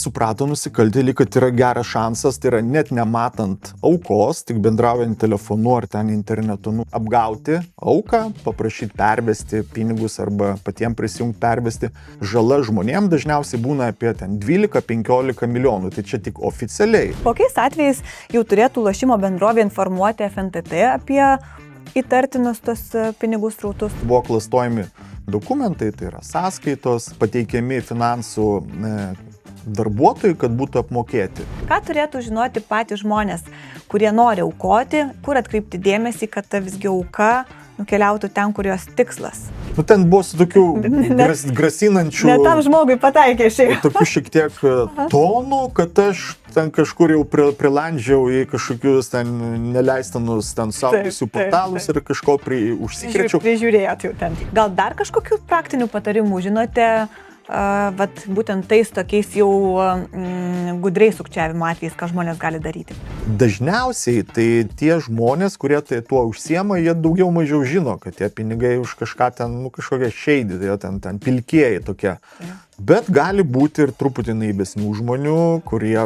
suprato nusikaltėliai, kad yra geras šansas, tai yra net nematant aukos, tik bendraujant telefonu ar ten internetu, apgauti auką, paprašyti pervesti pinigus arba patiems prisijungti pervesti. Žala žmonėms dažniausiai būna apie 12-15 milijonų, tai čia tik oficialiai. Kokiais atvejais jau turėtų lošimo bendrovė informuoti FNTT apie įtartinus tos pinigų srautus? Buvo klastojami dokumentai, tai yra sąskaitos, pateikiami finansų darbuotojai, kad būtų apmokėti. Ką turėtų žinoti patys žmonės, kurie nori aukoti, kur atkreipti dėmesį, kad ta visgi auka nukeliautų ten, kur jos tikslas? Ten buvo su tokių grasinančių... Ne tam žmogui pataikė šiaip. Tokių šiek tiek tonų, kad aš ten kažkur jau prilandžiau į kažkokius ten neleistinus ten suaugusių portalus ir kažko užsikrėčiau. Prižiūrėjot jau ten. Gal dar kažkokių praktinių patarimų žinote, būtent tais tokiais jau gudriai sukčiavimo atvejais, ką žmonės gali daryti? Dažniausiai tai tie žmonės, kurie tuo užsiema, jie daugiau mažiau žino, kad tie pinigai už kažką ten, kažkokie šeidį, tai ten pilkieji tokie. Bet gali būti ir truputį naivesnių žmonių, kurie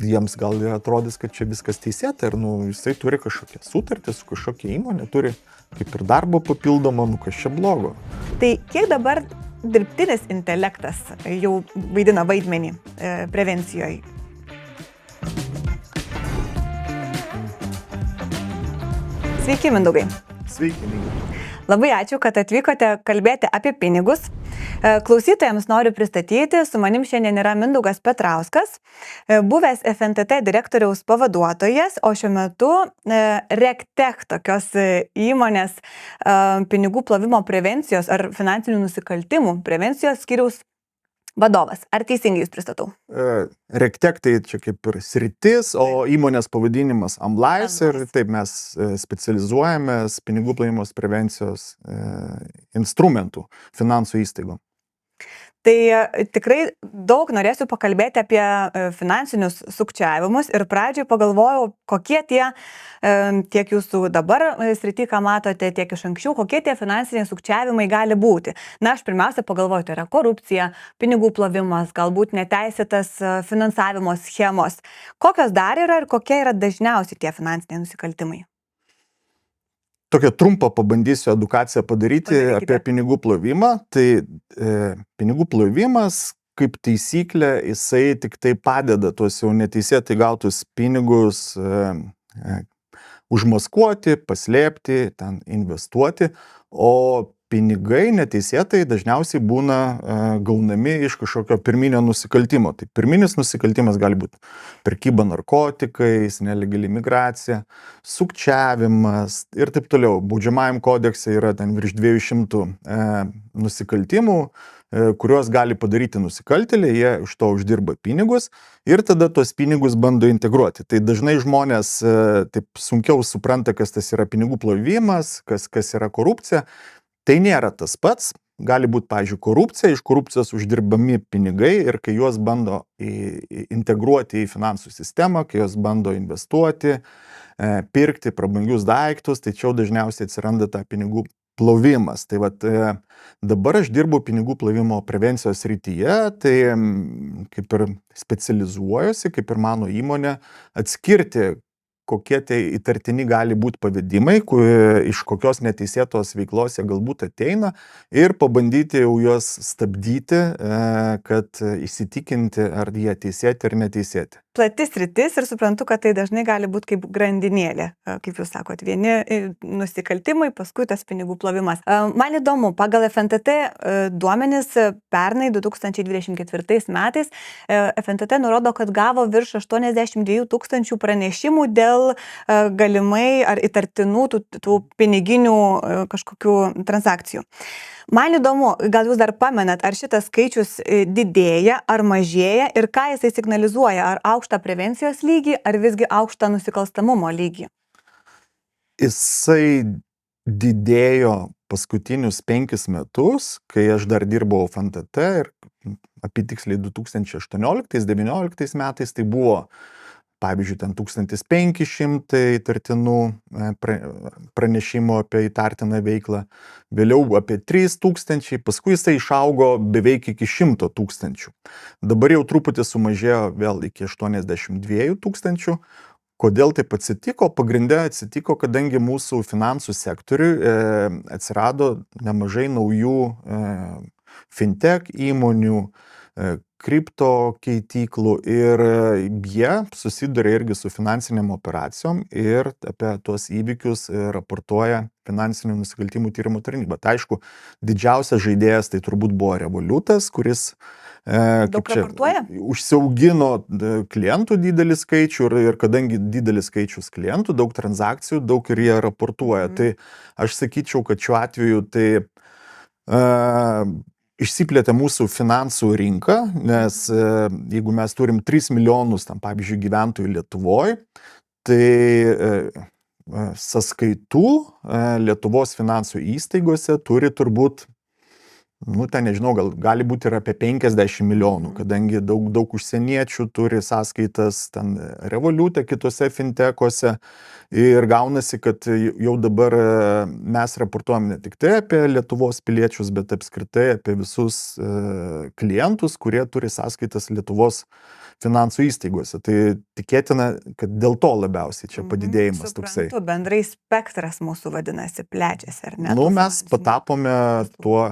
jiems gal atrodys, kad čia viskas teisėta ir jisai turi kažkokią sutartį su kažkokia įmonė, turi kaip ir darbo papildomą, kas čia blogo. Tai kiek dabar dirbtinis intelektas jau vaidina vaidmenį prevencijoje? Sveiki, Mindaugai. Sveiki, Mindaugai. Labai ačiū, kad atvykote kalbėti apie pinigus. Klausytojams noriu pristatyti, su manim šiandien yra Mindaugas Petrauskas, buvęs FNTT direktoriaus pavaduotojas, o šiuo metu RegTech, tokios įmonės pinigų plovimo prevencijos ar finansinių nusikaltimų prevencijos skyriaus vadovas. Ar teisingai jūs pristatau? RegTech tai čia kaip ir sritis, o įmonės pavadinimas Amlais ir taip mes specializuojamės pinigų plovimo prevencijos instrumentų finansų įstaigom. Tai tikrai daug norėsiu pakalbėti apie finansinius sukčiavimus ir pradžioj pagalvojau, kokie tie, tiek jūsų dabar srity, ką matote, tiek iš anksčiau, kokie tie finansiniai sukčiavimai gali būti. Na, aš pirmiausia pagalvoju, tai yra korupcija, pinigų plovimas, galbūt neteisėtas finansavimo schemos. Kokios dar yra ir kokie yra dažniausiai tie finansiniai nusikaltimai? Tokią trumpą pabandysiu edukaciją padaryti apie pinigų plovimą. Tai pinigų plovimas, kaip taisyklė, jisai tik tai padeda tuos jau neteisėtai gautus pinigus užmaskuoti, paslėpti, ten investuoti, o pinigai neteisėtai dažniausiai būna gaunami iš kažkokio pirminio nusikaltimo. Tai pirminis nusikaltimas gali būti prekyba narkotikais, nelegali migracija, sukčiavimas ir taip toliau. Baudžiamajam kodekse yra ten virš 200 nusikaltimų, kuriuos gali padaryti nusikaltėliai, jie iš to uždirba pinigus ir tada tuos pinigus bando integruoti. Tai dažnai žmonės taip sunkiau supranta, kas tas yra pinigų plovimas, kas yra korupcija. Tai nėra tas pats, gali būti, pavyzdžiui, korupcija, iš korupcijos uždirbami pinigai ir kai juos bando integruoti į finansų sistemą, kai juos bando investuoti, pirkti prabangius daiktus, tai čia dažniausiai atsiranda ta pinigų plovimas. Tai dabar aš dirbu pinigų plovimo prevencijos srityje, tai kaip ir specializuojuosi, kaip ir mano įmonė, atskirti, kokie tai įtartini gali būti pavedimai, iš kokios neteisėtos veiklos jie galbūt ateina ir pabandyti jau juos stabdyti, kad įsitikinti, ar jie teisėti ar neteisėti. Plati sritis ir suprantu, kad tai dažnai gali būti kaip grandinėlė, kaip jūs sakot, vieni nusikaltimai, paskui tas pinigų plovimas. Man įdomu, pagal FNTT duomenis pernai 2024 metais FNTT nurodo, kad gavo virš 82 000 pranešimų dėl galimai ar įtartinų tų piniginių kažkokių transakcijų. Man įdomu, gal jūs dar pamenat, ar šitas skaičius didėja, ar mažėja ir ką jisai signalizuoja, ar aukštą prevencijos lygį, ar visgi aukštą nusikalstamumo lygį? Jisai didėjo paskutinius 5 metus, kai aš dar dirbau FNTT ir apytiksliai 2018-2019 metais, tai buvo pavyzdžiui, ten 1500 įtartinų pranešimų apie įtartiną veiklą, vėliau apie 3000, paskui jisai išaugo beveik iki 100 000. Dabar jau truputį sumažėjo vėl iki 82 000. Kodėl taip atsitiko? Pagrinde atsitiko, kadangi mūsų finansų sektoriui atsirado nemažai naujų fintech įmonių, kripto keityklų ir jie susiduria irgi su finansiniam operacijom ir apie tuos įvykius raportuoja finansinių nusikaltimų tyrimų tarnyba. Tai aišku, didžiausias žaidėjas tai turbūt buvo Revolutas, kuris Daug raportuoja? užsiaugino klientų didelį skaičių ir kadangi didelis skaičius klientų, daug transakcijų, daug ir jie raportuoja. Tai aš sakyčiau, kad šiuo atveju tai išsiplėtė mūsų finansų rinka, nes jeigu mes turim 3 milijonus, tam, pavyzdžiui, gyventojų Lietuvoje, tai sąskaitų Lietuvos finansų įstaigose turi turbūt, ten nežinau, gali būti ir apie 50 milijonų, kadangi daug užsieniečių turi sąskaitas ten Revolute, kitose fintekuose ir gaunasi, kad jau dabar mes raportuojam ne tik tai apie Lietuvos piliečius, bet apskritai apie visus klientus, kurie turi sąskaitas Lietuvos finansų įstaigose. Tai tikėtina, kad dėl to labiausiai čia padidėjimas toksai. Suprantu, bendrai spektras mūsų vadinasi plečiasi, ar ne? Mes patapome tuo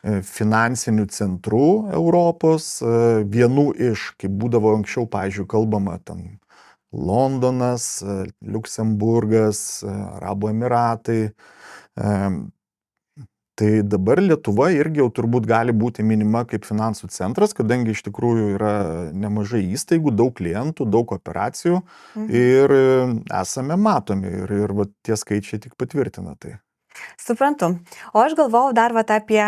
finansinių centrų Europos, vienų iš, kaip būdavo anksčiau, pavyzdžiui, kalbama ten Londonas, Liuksemburgas, Arabų Emiratai. Tai dabar Lietuva irgi jau turbūt gali būti minima kaip finansų centras, kadangi iš tikrųjų yra nemažai įstaigų, daug klientų, daug operacijų ir esame matomi ir tie skaičiai tik patvirtina tai. Suprantu. O aš galvojau dar apie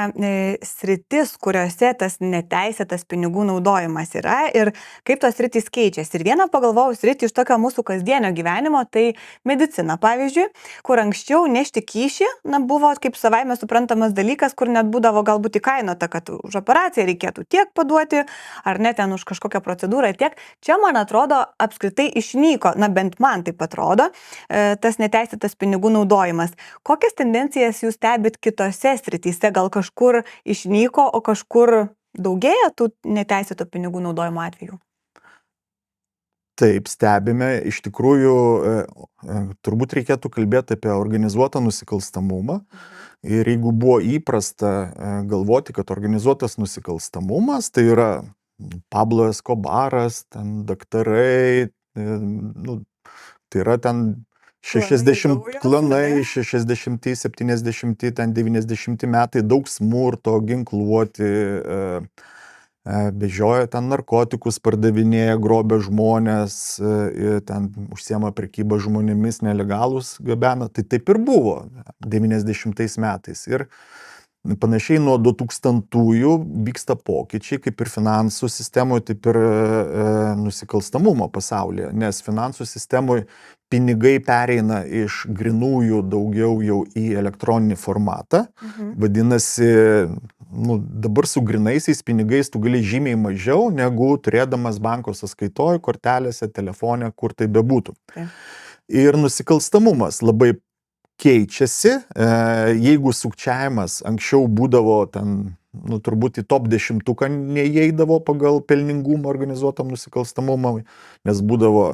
sritis, kuriuose tas neteisėtas pinigų naudojimas yra ir kaip tos sritys keičiasi. Ir vieną pagalvojau sritį iš tokio mūsų kasdienio gyvenimo, tai medicina, pavyzdžiui, kur anksčiau nešti kyšį, buvo kaip savaime suprantamas dalykas, kur net būdavo galbūt įkainota, kad už operaciją reikėtų tiek paduoti, ar net ten už kažkokią procedūrą tiek. Čia, man atrodo, apskritai išnyko, bent man taip atrodo, tas neteisėtas pinigų naudojimas. Kokias tendencijas jūs stebit kitose srityse, gal kažkur išnyko, o kažkur daugėja tų neteisėto pinigų naudojimo atvejų? Taip, stebime. Iš tikrųjų, turbūt reikėtų kalbėti apie organizuotą nusikalstamumą. Ir jeigu buvo įprasta galvoti, kad organizuotas nusikalstamumas, tai yra Pablo Escobaras, ten daktarai, tai yra ten 60 klanai, 60, 70, ten 90 metai, daug smurto, ginkluoti, vežioja ten narkotikus, pardavinėja, grobia žmonės, ten užsiema prekybą žmonėmis, nelegalus gabena. Tai taip ir buvo 90 metais. Ir panašiai nuo 2000-ųjų vyksta pokyčiai, kaip ir finansų sistemoje, taip ir nusikalstamumo pasaulyje, nes finansų sistemoje pinigai pereina iš grinųjų daugiau jau į elektroninį formatą. Vadinasi, dabar su grinaisiais pinigais tu gali žymiai mažiau, negu turėdamas banko sąskaitoj, kortelėse, telefone, kur tai bebūtų. Ir nusikalstamumas labai keičiasi. Jeigu sukčiavimas anksčiau būdavo ten, turbūt į top 10 neįeidavo pagal pelningumą organizuotam nusikalstamumui, nes būdavo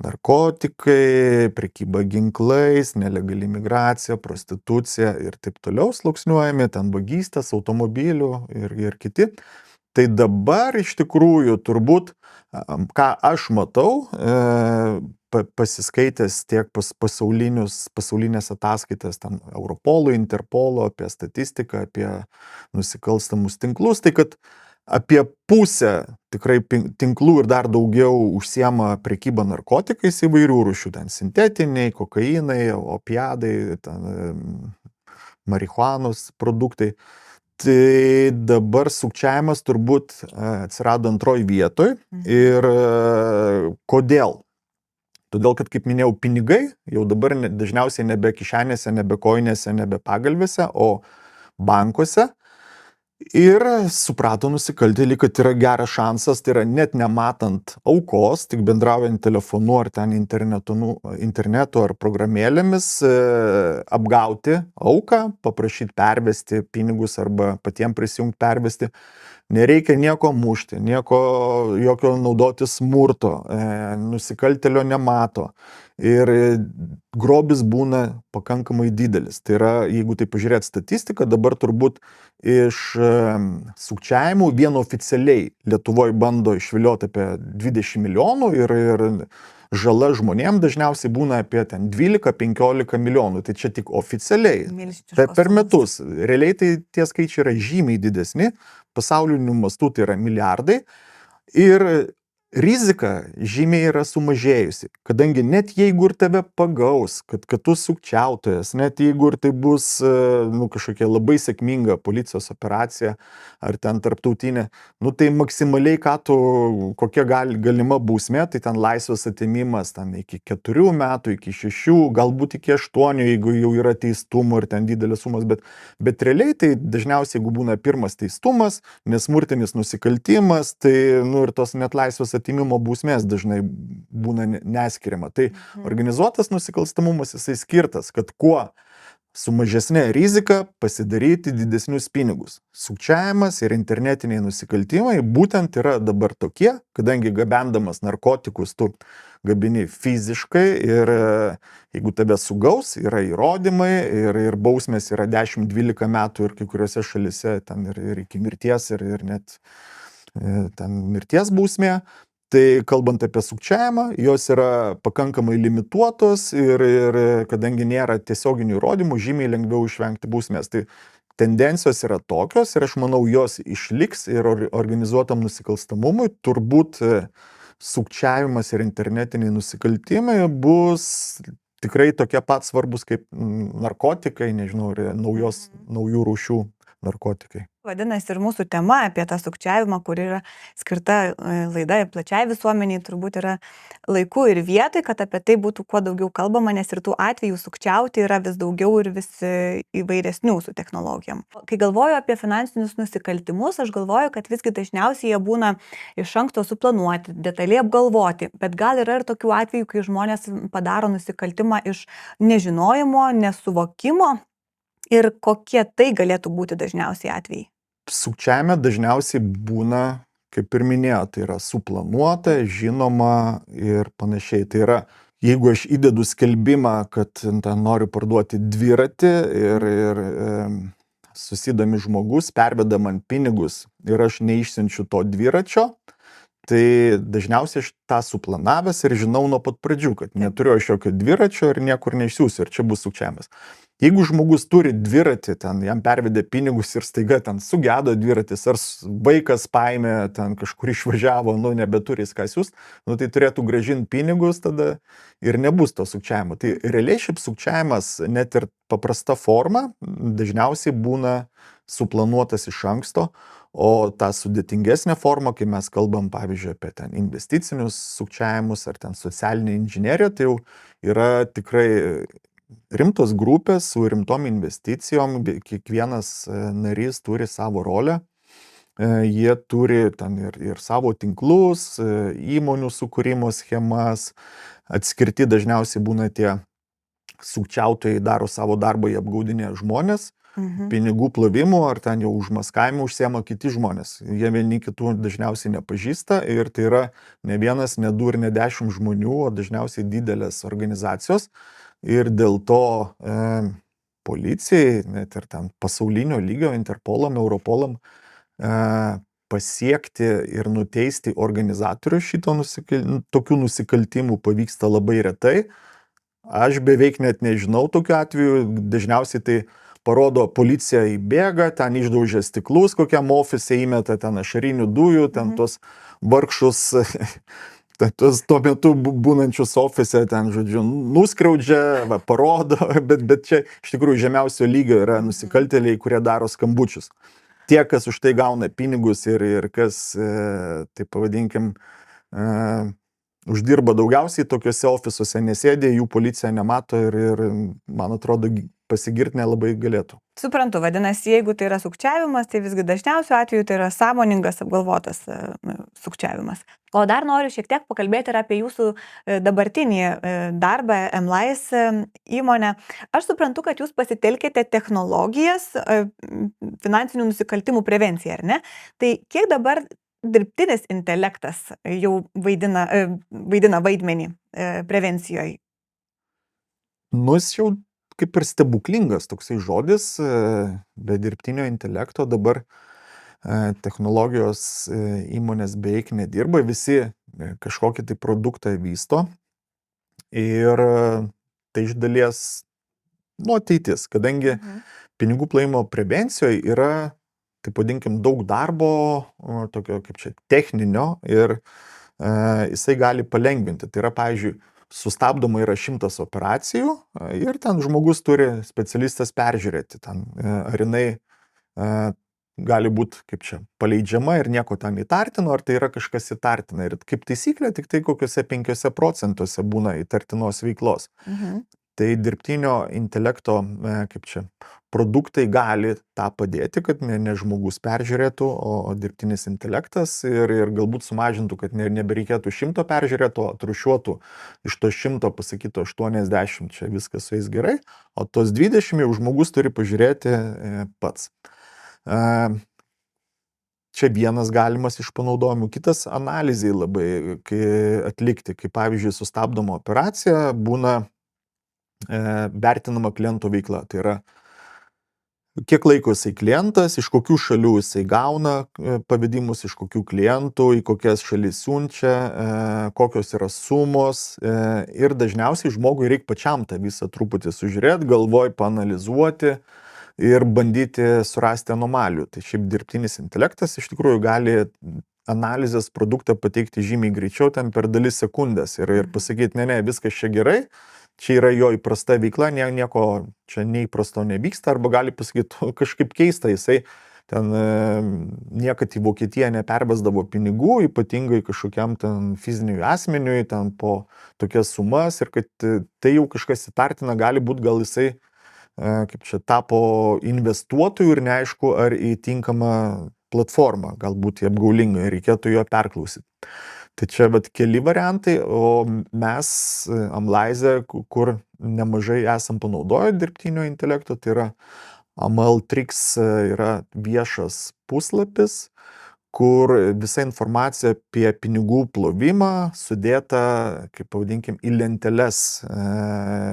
narkotikai, prekyba ginklais, nelegali migracija, prostitucija ir taip toliau sluoksniuojami, ten vagystės, automobilių ir kiti. Tai dabar iš tikrųjų turbūt, ką aš matau, pasiskaitęs tiek pasaulinės ataskaitas, ten Europolo, Interpolo, apie statistiką, apie nusikalstamus tinklus, tai kad apie pusę tikrai tinklų ir dar daugiau užsiema prekyba narkotikais įvairių rūšių, ten sintetiniai, kokainai, opiadai, ten marihuanos produktai. Tai dabar sukčiavimas turbūt atsirado antroji vietoj. Ir kodėl? Todėl, kad, kaip minėjau, pinigai jau dabar dažniausiai nebe kišenėse, nebe kojinėse, nebe pagalvėse, o bankuose. Ir suprato nusikaltėliai, kad yra geras šansas, tai yra net nematant aukos, tik bendraujant telefonu ar ten internetu ar programėlėmis, apgauti auką, paprašyti pervesti pinigus arba patiems prisijungti pervesti. Nereikia nieko mušti, jokio naudoti smurto, nusikaltėlio nemato. Ir grobis būna pakankamai didelis. Tai yra, jeigu tai pažiūrėt statistiką, dabar turbūt iš sukčiavimų vien oficialiai Lietuvoje bando išvilioti apie 20 milijonų ir žala žmonėm dažniausiai būna apie ten 12-15 milijonų. Tai čia tik oficialiai. Per metus. Realiai tai tie skaičiai yra žymiai didesni. Pasauliniu mastu tai yra milijardai. Ir rizika žymiai yra sumažėjusi, kadangi net jeigu ir tave pagaus, kad tu sukčiautojas, net jeigu ir tai bus kažkokia labai sėkminga policijos operacija ar ten tarptautinė, tai maksimaliai kokia galima bausmė, tai ten laisvės atėmimas ten iki 4 metų, iki 6, galbūt iki 8, jeigu jau yra teistumo ir ten didelės sumos, bet realiai tai dažniausiai, jeigu būna pirmas teistumas, nesmurtinis nusikaltimas, tai ir tos net laisvės atėmimo bausmės dažnai būna neskiriama. Tai organizuotas nusikalstamumas jisai skirtas, kad kuo su mažesnė rizika pasidaryti didesnius pinigus. Sukčiavimas ir internetiniai nusikaltimai būtent yra dabar tokie, kadangi gabendamas narkotikus tu gabini fiziškai ir jeigu tave sugaus, yra įrodymai ir bausmės yra 10-12 metų ir kai kuriuose šalise ten ir iki mirties ir net ten mirties bausmė. Tai kalbant apie sukčiavimą, jos yra pakankamai limituotos ir kadangi nėra tiesioginių įrodymų, žymiai lengviau išvengti bausmės. Tai tendencijos yra tokios ir aš manau, jos išliks ir organizuotam nusikalstamumui. Turbūt sukčiavimas ir internetiniai nusikaltimai bus tikrai tokie pat svarbus kaip narkotikai, nežinau, naujų rūšių narkotikai. Vadinasi, ir mūsų tema apie tą sukčiavimą, kur yra skirta laida plačiai visuomeniai, turbūt yra laiku ir vietoj, kad apie tai būtų kuo daugiau kalbama, nes ir tų atvejų sukčiauti yra vis daugiau ir vis įvairesnių su technologijom. Kai galvoju apie finansinius nusikaltimus, aš galvoju, kad visgi dažniausiai jie būna iš anksto suplanuoti, detaliai apgalvoti, bet gal yra ir tokių atvejų, kai žmonės padaro nusikaltimą iš nežinojimo, nesuvokimo. Ir kokie tai galėtų būti dažniausiai atvejai? Sukčiavime dažniausiai būna, kaip ir minėjau, tai yra suplanuota, žinoma ir panašiai. Tai yra, jeigu aš įdedu skelbimą, kad ten noriu parduoti dviratį ir susidomi žmogus, perveda man pinigus ir aš neišsiunčiu to dviračio, tai dažniausiai aš tą suplanavęs ir žinau nuo pat pradžių, kad neturiu aš jokio dviračio ir niekur neišsiųsiu ir čia bus sukčiavimas. Jeigu žmogus turi dviratį, ten jam pervedė pinigus ir staiga ten sugedo dviratis, ar vaikas paėmė, ten kažkur išvažiavo, nebeturi ką siųst, tai turėtų grąžinti pinigus tada ir nebus to sukčiavimo. Tai realiai šiaip sukčiavimas, net ir paprasta forma, dažniausiai būna suplanuotas iš anksto, o tą sudėtingesnę formą, kai mes kalbam, pavyzdžiui, apie ten investicinius sukčiavimus ar ten socialinę inžineriją, tai jau yra tikrai rimtos grupės su rimtom investicijom, kiekvienas narys turi savo rolę, jie turi ten ir savo tinklus, įmonių sukūrimo schemas, atskirti dažniausiai būna tie sukčiautojai daro savo darbą, jie apgaudinėja žmonės, pinigų plovimu ar ten jau užmaskavimu užsiema kiti žmonės. Jie vieni kitų dažniausiai nepažįsta ir tai yra ne vienas, ne 2 ir ne 10 žmonių, o dažniausiai didelės organizacijos. Ir dėl to policijai, net ir ten pasaulinio lygio, Interpolam, Europolam, pasiekti ir nuteisti organizatorių tokių nusikaltimų pavyksta labai retai. Aš beveik net nežinau tokių atvejų, dažniausiai tai parodo, policija įbėga, ten išdaužia stiklus, kokiam ofise įmeta ten ašarinių dujų, ten tos vargšus tuo metu būnančius ofise ten, žodžiu, nuskriaudžia, parodo, bet čia iš tikrųjų žemiausio lygio yra nusikaltėliai, kurie daro skambučius. Tie, kas už tai gauna pinigus ir kas, taip pavadinkim, uždirba daugiausiai tokiuose ofisuose nesėdė, jų policija nemato ir man atrodo, pasigirti nelabai galėtų. Suprantu, vadinasi, jeigu tai yra sukčiavimas, tai visgi dažniausiu atveju tai yra sąmoningas, apgalvotas sukčiavimas. O dar noriu šiek tiek pakalbėti ir apie jūsų dabartinį darbą MLIS įmonę. Aš suprantu, kad jūs pasitelkėte technologijas finansinių nusikaltimų prevencijai, ar ne? Tai kiek dabar dirbtinis intelektas jau vaidina vaidmenį prevencijoje? Nu, jis jau kaip ir stebuklingas toksai žodis, be dirbtinio intelekto dabar technologijos įmonės beveik nedirba, visi kažkokį tai produktą vysto ir tai iš dalies ateitis, kadangi pinigų plovimo prevencijoje yra, taip vadinkim, daug darbo, tokio kaip čia techninio ir jisai gali palengvinti. Tai yra, pavyzdžiui, sustabdoma yra 100 operacijų ir ten žmogus turi specialistas peržiūrėti, ten, ar jinai gali būti kaip čia paleidžiama ir nieko ten įtartino, ar tai yra kažkas įtartina. Ir kaip taisyklė, tik tai kokiuose 5% būna įtartinos veiklos. Tai dirbtinio intelekto kaip čia produktai gali tą padėti, kad ne žmogus peržiūrėtų, o dirbtinis intelektas ir galbūt sumažintų, kad nebereikėtų 100 peržiūrėtų, atrušiuotų iš to 100 pasakytų 80, čia viskas su jais gerai, o tos 20 jau žmogus turi pažiūrėti pats. Čia vienas galimas iš panaudojimų, kitas analizai labai atlikti, kai pavyzdžiui sustabdoma operacija, būna vertinama kliento veikla. Tai yra, kiek laiko jisai klientas, iš kokių šalių jisai gauna pavedimus, iš kokių klientų, į kokias šalis siunčia, kokios yra sumos. Ir dažniausiai žmogui reikia pačiam tą visą truputį sužiūrėti, galvoj paanalizuoti ir bandyti surasti anomalijų. Tai šiaip dirbtinis intelektas iš tikrųjų gali analizės produktą pateikti žymiai greičiau, ten per dalis sekundės ir pasakyti, ne, viskas čia gerai. Čia yra jo įprasta veikla, nieko čia neįprasto nevyksta, arba gali pasakyti kažkaip keista, jisai ten niekad į Vokietiją nepervesdavo pinigų, ypatingai kažkokiam ten fiziniui asmeniui, ten po tokias sumas ir kad tai jau kažkas įtartina, gali būti, gal jisai kaip čia tapo investuotojų ir neaišku, ar į tinkamą platformą, galbūt į apgaulingą, reikėtų jo perklausyti. Tai čia keli variantai, o mes MLIS, kur nemažai esam panaudoję dirbtinio intelekto, tai yra AMLtrix, yra viešas puslapis, kur visa informacija apie pinigų plovimą sudėta, kaip pavadinkim, į lenteles,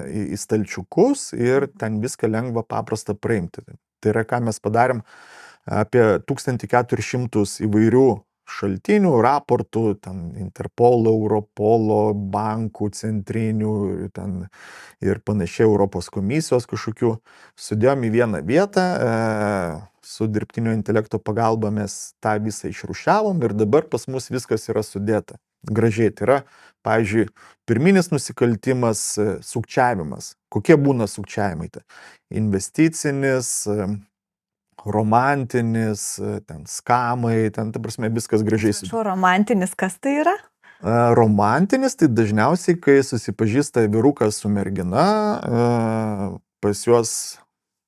į stalčiukus ir ten viską lengva paprasta praimti. Tai yra, ką mes padarėm, apie 1400 įvairių šaltinių, raportų, ten Interpolo, Europolo, bankų, centrinių ten, ir panašiai Europos komisijos kažkokių, sudėjom į vieną vietą, su dirbtinio intelekto pagalba mes tą visą išrūšiavom ir dabar pas mus viskas yra sudėta. Gražiai, tai yra, pavyzdžiui, pirminis nusikaltimas, sukčiavimas. Kokie būna sukčiavimai? Tai investicinis, romantinis, ten skamai, ten, ta prasme, viskas gražiai. Romantinis, kas tai yra? Romantinis, tai dažniausiai, kai susipažįsta vyrukas su mergina, pas juos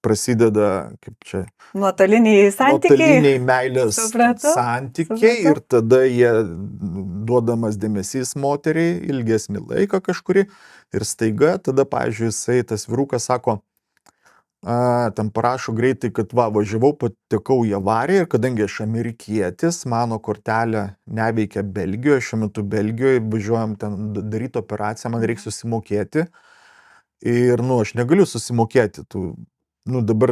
prasideda, kaip čia, nuotoliniai santykiai. Nuotoliniai meilės santykiai ir tada jie duodamas dėmesys moteriai ilgesnį laiką kažkurį ir staiga tada, pavyzdžiui, jisai, tas vyrukas sako, ten parašo greitai, kad važiavau, patekau į avariją ir kadangi aš amerikietis, mano kortelė neveikia Belgijoje, šiuo metu Belgijoje, važiuojam ten daryti operaciją, man reikia susimokėti ir, aš negaliu susimokėti, dabar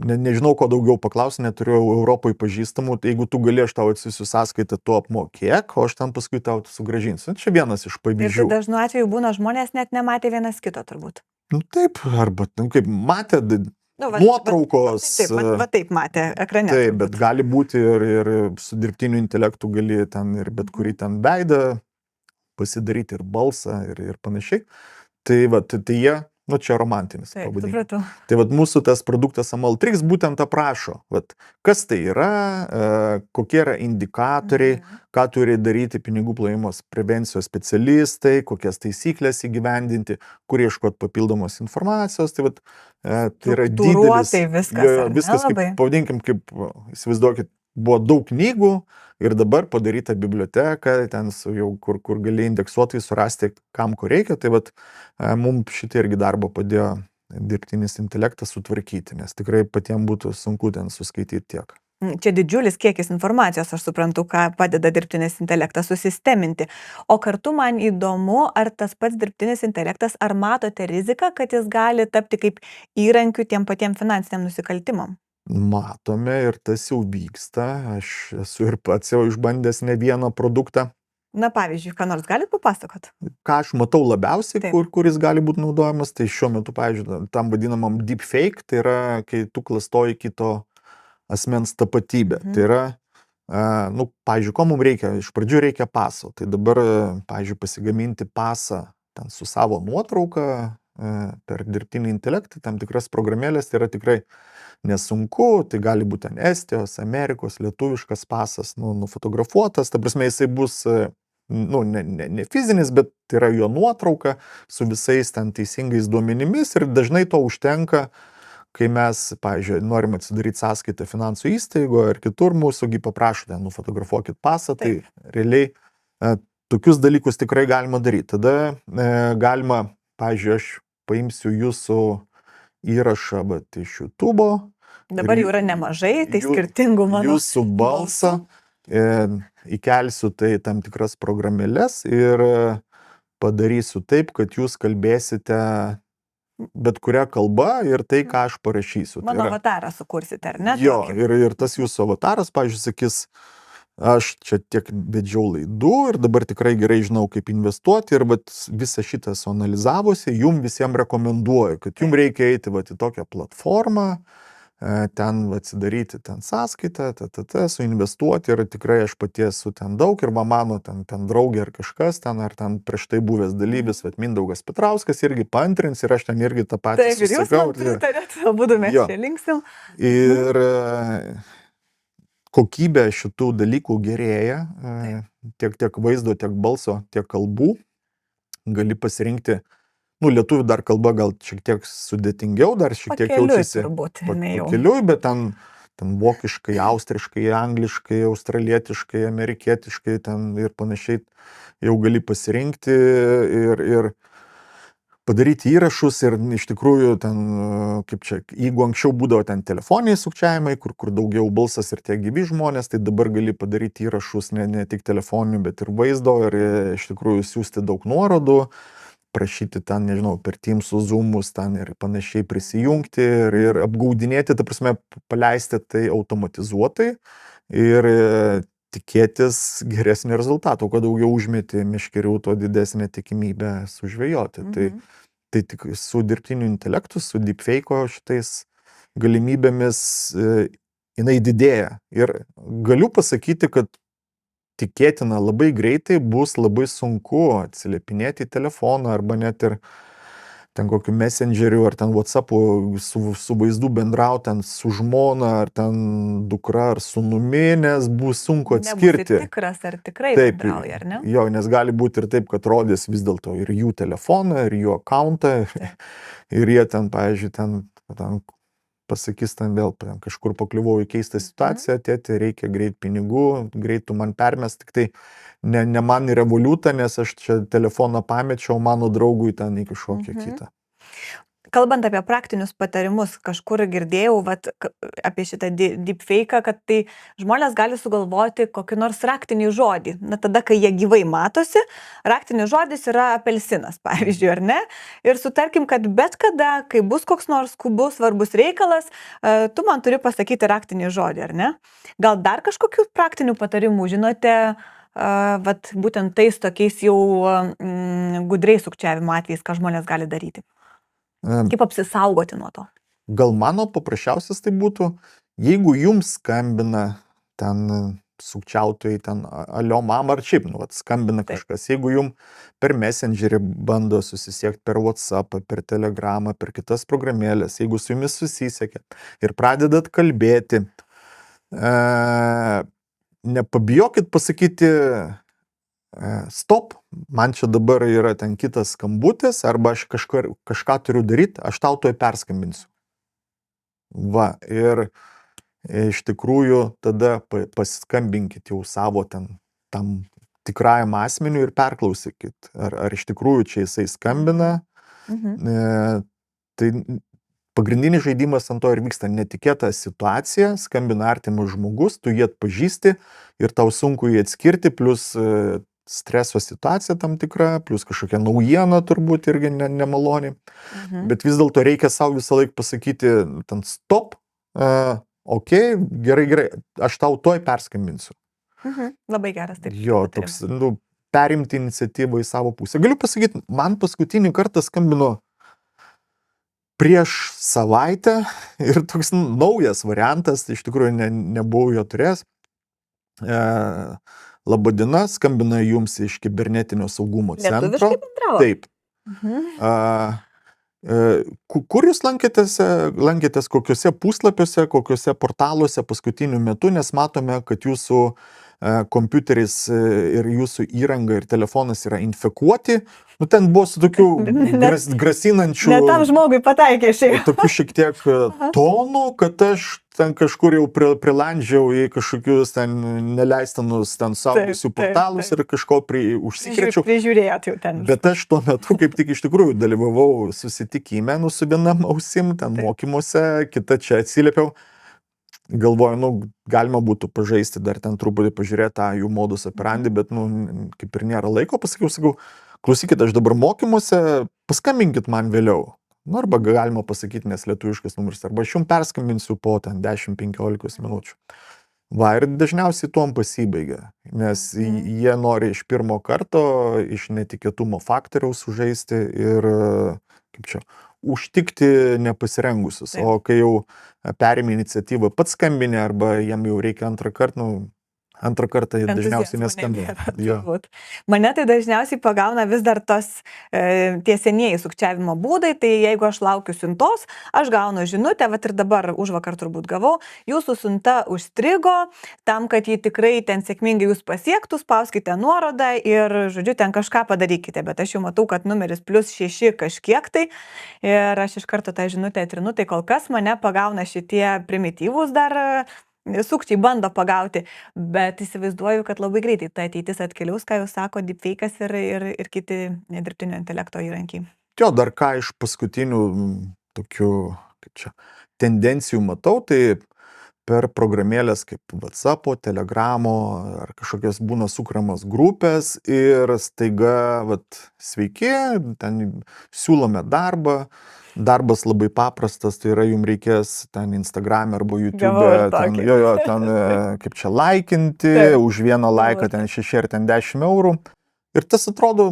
nežinau, ko daugiau paklausti, neturiu Europoje pažįstamų, tai jeigu tu gali, aš tau atsisiu sąskaitą, tu apmokėk, o aš ten paskui tau sugrąžinsiu. Čia vienas iš pavyzdžių. Ir tai dažnu atveju būna žmonės net nematė vienas kito turbūt. Taip, arba kaip matė nuotraukos. Taip matė ekrane. Taip, bet gali būti ir su dirbtiniu intelektu gali ten ir bet kurį ten veidą pasidaryti ir balsą ir panašiai. Tai jie Nu, čia romantinis Taip, pavadinimas. supratau. Tai vat mūsų tas produktas Amaltrix būtent aprašo, vat, kas tai yra, kokie yra indikatoriai, ką turi daryti pinigų plovimo prevencijos specialistai, kokias taisyklės įgyvendinti, kur ieškoti papildomos informacijos. Tai, vat, tai yra didelis. Struktūruotai viskas, ar ne, Viskas, kaip, labai? pavadinkim, kaip, įsivaizduokit, buvo daug knygų ir dabar padaryta biblioteka, ten jau kur gali indeksuotai surasti, kam ko reikia. Tai vat, mums šitie irgi darbo padėjo dirbtinis intelektas sutvarkyti, nes tikrai patiems būtų sunku ten suskaityti tiek. Čia didžiulis kiekis informacijos, aš suprantu, ką padeda dirbtinis intelektas susisteminti. O kartu man įdomu, ar tas pats dirbtinis intelektas, ar matote riziką, kad jis gali tapti kaip įrankiu tiem patiem finansiniam nusikaltimam? Matome ir tas jau vyksta. Aš esu ir pats jau išbandęs ne vieną produktą. Na, pavyzdžiui, ką nors galite papasakot? Ką aš matau labiausiai, Taip. kuris gali būti naudojamas, tai šiuo metu, pavyzdžiui, tam vadinamam deepfake, tai yra, kai tu klastoji kito asmens tapatybę. Tai yra, nu, pavyzdžiui, ko mums reikia? Iš pradžių reikia paso. Tai dabar, pavyzdžiui, pasigaminti pasą ten su savo nuotrauka per dirbtinį intelektą, tam tikras programėlės, tai yra tikrai nesunku, tai gali būti Estijos, Amerikos, lietuviškas pasas, nufotografuotas, ta prasme jisai bus nu, ne fizinis, bet tai yra jo nuotrauka su visais ten teisingais duomenimis ir dažnai to užtenka, kai mes, pavyzdžiui, norim atsidaryti sąskaitą finansų įstaigoje ir kitur mūsųgi paprašote, nufotografuokit pasą, tai realiai tokius dalykus tikrai galima daryti. Tada galima, pavyzdžiui, aš paimsiu jūsų įrašą, bet iš YouTube'o. Dabar jau yra nemažai, tai skirtingų mano. Jūsų balsą. Įkelsiu tai tam tikras programėlės ir padarysiu taip, kad jūs kalbėsite bet kurią kalbą ir tai, ką aš parašysiu. Mano avatarą sukursite, ar ne? Jo, ir tas jūsų avataras, pavyzdžiui, sakys, aš čia tiek vedžiau laidų ir dabar tikrai gerai žinau, kaip investuoti ir visą šitą suanalizavusi, jums visiems rekomenduoju, kad jums reikia eiti į tokią platformą, ten atsidaryti ten sąskaitą, suinvestuoti ir tikrai aš pati esu ten daug ir mano ten draugė ar kažkas ten, ar ten prieš tai buvęs dalyvis, Mindaugas Petrauskas irgi paantrins ir aš ten irgi tą patį susakau. Taip, ir jūs man pritarėt, abudu mes čia linksim. Ir kokybė šitų dalykų gerėja, tiek vaizdo, tiek balso, tiek kalbų. Gali pasirinkti, nu, lietuvių dar kalba gal šiek tiek sudėtingiau, dar šiek tiek jaučiasi pakeliui, bet ten vokiškai, austriškai, angliškai, australietiškai, amerikietiškai ten ir panašiai jau gali pasirinkti ir padaryti įrašus ir iš tikrųjų ten, kaip čia, jeigu anksčiau būdavo ten telefoniniai sukčiavimai, kur daugiau balsas ir tie gyvi žmonės, tai dabar gali padaryti įrašus ne tik telefoninių, bet ir vaizdo ir iš tikrųjų siūsti daug nuorodų, prašyti ten, nežinau, per Teamsus, Zoomus ten ir panašiai prisijungti ir apgaudinėti, ta prasme, paleisti tai automatizuotai ir tikėtis geresnio rezultato. Kuo daugiau užmeti meškerių, tuo didesnė tikimybė sužvejoti. Tai tik su dirbtiniu intelektu, su deepfake'o šitais galimybėmis jinai didėja. Ir galiu pasakyti, kad tikėtina labai greitai bus labai sunku atsiliepinėti į telefoną arba net ir ten kokiu messengeriu ar ten WhatsApp'u su vaizdu bendrauti ten su žmona ar ten dukra ar sūnumi, nes bus sunku atskirti. Nebūsi tikras, ar tikrai bendrauja, ar ne? Jo, nes gali būti ir taip, kad rodys vis dėlto ir jų telefoną, ir jų accountą, ir jie ten, pavyzdžiui, ten pasakys ten vėl, kažkur pakliuvau į keistą situaciją, tėti, reikia greit pinigų, greit tu man permest, tik tai ne man į Revolutą, nes aš čia telefoną pamečiau mano draugui ten į kažkokią kitą. Kalbant apie praktinius patarimus, kažkur girdėjau apie šitą deepfake'ą, kad tai žmonės gali sugalvoti kokį nors raktinį žodį. Na tada, kai jie gyvai matosi, raktinis žodis yra apelsinas, pavyzdžiui, ar ne? Ir sutarkim, kad bet kada, kai bus koks nors skubus, svarbus reikalas, tu man turi pasakyti raktinį žodį, ar ne? Gal dar kažkokių praktinių patarimų žinote, būtent tais tokiais jau gudriais sukčiavimo atvejais, ką žmonės gali daryti? Kaip apsisaugoti nuo to? Gal mano paprasčiausias tai būtų, jeigu jums skambina ten sukčiautojai ten alio mama ar šiaip, nu, vat, skambina kažkas. Jeigu jum per Messengerį bando susisiekti per WhatsApp, per Telegramą, per kitas programėlės, jeigu su jumis susisiekia ir pradedat kalbėti, nepabijokit pasakyti stop, man čia dabar yra ten kitas skambutis, arba aš kažką turiu daryti, aš tau tuoj perskambinsiu. Va, ir iš tikrųjų tada paskambinkit jau savo ten tam tikrajam asmeniu ir perklausykit, ar iš tikrųjų čia jisai skambina. Tai pagrindinis žaidimas ant to ir vyksta netikėta situacija, skambina artimas žmogus, tu jį atpažįsti ir tau sunku jį atskirti, plus streso situacija tam tikra, plus kažkokia naujiena turbūt irgi nemaloni. Bet vis dėlto reikia savo visą laiką pasakyti ten stop, gerai, aš tau tuoj perskambinsiu. Labai geras taip. Jo, toks, perimti iniciatyvą į savo pusę. Galiu pasakyti, man paskutinį kartą skambino prieš savaitę ir toks naujas variantas, iš tikrųjų nebuvau jo turėjęs. Labadiena, skambina jums iš kibernetinio saugumo centro. Lietuviškai bendravo? Taip. Kur jūs lankėtės, kokiuose puslapiuose, kokiuose portaluose paskutiniu metu, nes matome, kad jūsų kompiuteris ir jūsų įranga ir telefonas yra infekuoti. Nu, ten buvo su tokiu grasinančiu... Ne tam žmogui pataikė šiaip. Tokiu šiek tiek tonu, kad aš ten kažkur jau prilandžiau į kažkokius ten neleistinus ten saugusių portalus ir kažko užsikrečiau. Prižiūrėjot jau ten. Bet aš tuo metu kaip tik iš tikrųjų dalyvavau susitikime, su vienam ausim, ten mokymuose, kita čia atsiliepiau. Galvoju, galima būtų pažaisti, dar ten truputį pažiūrėti tą jų modus operandi, bet, kaip ir nėra laiko, sakau, klausykit, aš dabar mokymuose, paskambinkit man vėliau. Arba galima pasakyti, nes lietuviškas numeris, arba aš jums perskambinsiu po ten 10-15 minučių. Va, ir dažniausiai tuom pasibaigia, nes jie nori iš pirmo karto, iš netikėtumo faktoriaus sužaisti ir, kaip čia, užtikti nepasirengusius. O kai jau perimi iniciatyvą pats skambinė, arba jam jau reikia antrą kartą dažniausiai neskambina. Mane tai dažniausiai pagauna vis dar tie senieji sukčiavimo būdai, tai jeigu aš laukiu siuntos, aš gaunu žinutę, vat ir dabar užvakar turbūt gavau, jūsų siunta užstrigo, tam, kad jį tikrai ten sėkmingai jūs pasiektų, spauskite nuorodą ir, žodžiu, ten kažką padarykite, bet aš jau matau, kad numeris +6 kažkiek tai ir aš iš karto tą žinutę atrinu, tai kol kas mane pagauna šitie primityvūs dar sukčiai bando pagauti, bet įsivaizduoju, kad labai greitai ta ateitis atkeliaus, ką jūs sako, deepfake'as ir kiti dirbtinio intelekto įrankiai. Jo, dar ką iš paskutinių tokių, kaip čia, tendencijų matau, tai per programėlės kaip WhatsApp'o, Telegram'o ar kažkokias būna sukuriamos grupės ir staiga, sveiki, ten siūlome darbą. Darbas labai paprastas, tai yra jums reikės ten Instagram'e arba YouTube'e, kaip čia laikinti, už vieną laiką ten 6 ar ten 10 eurų. Ir tas atrodo,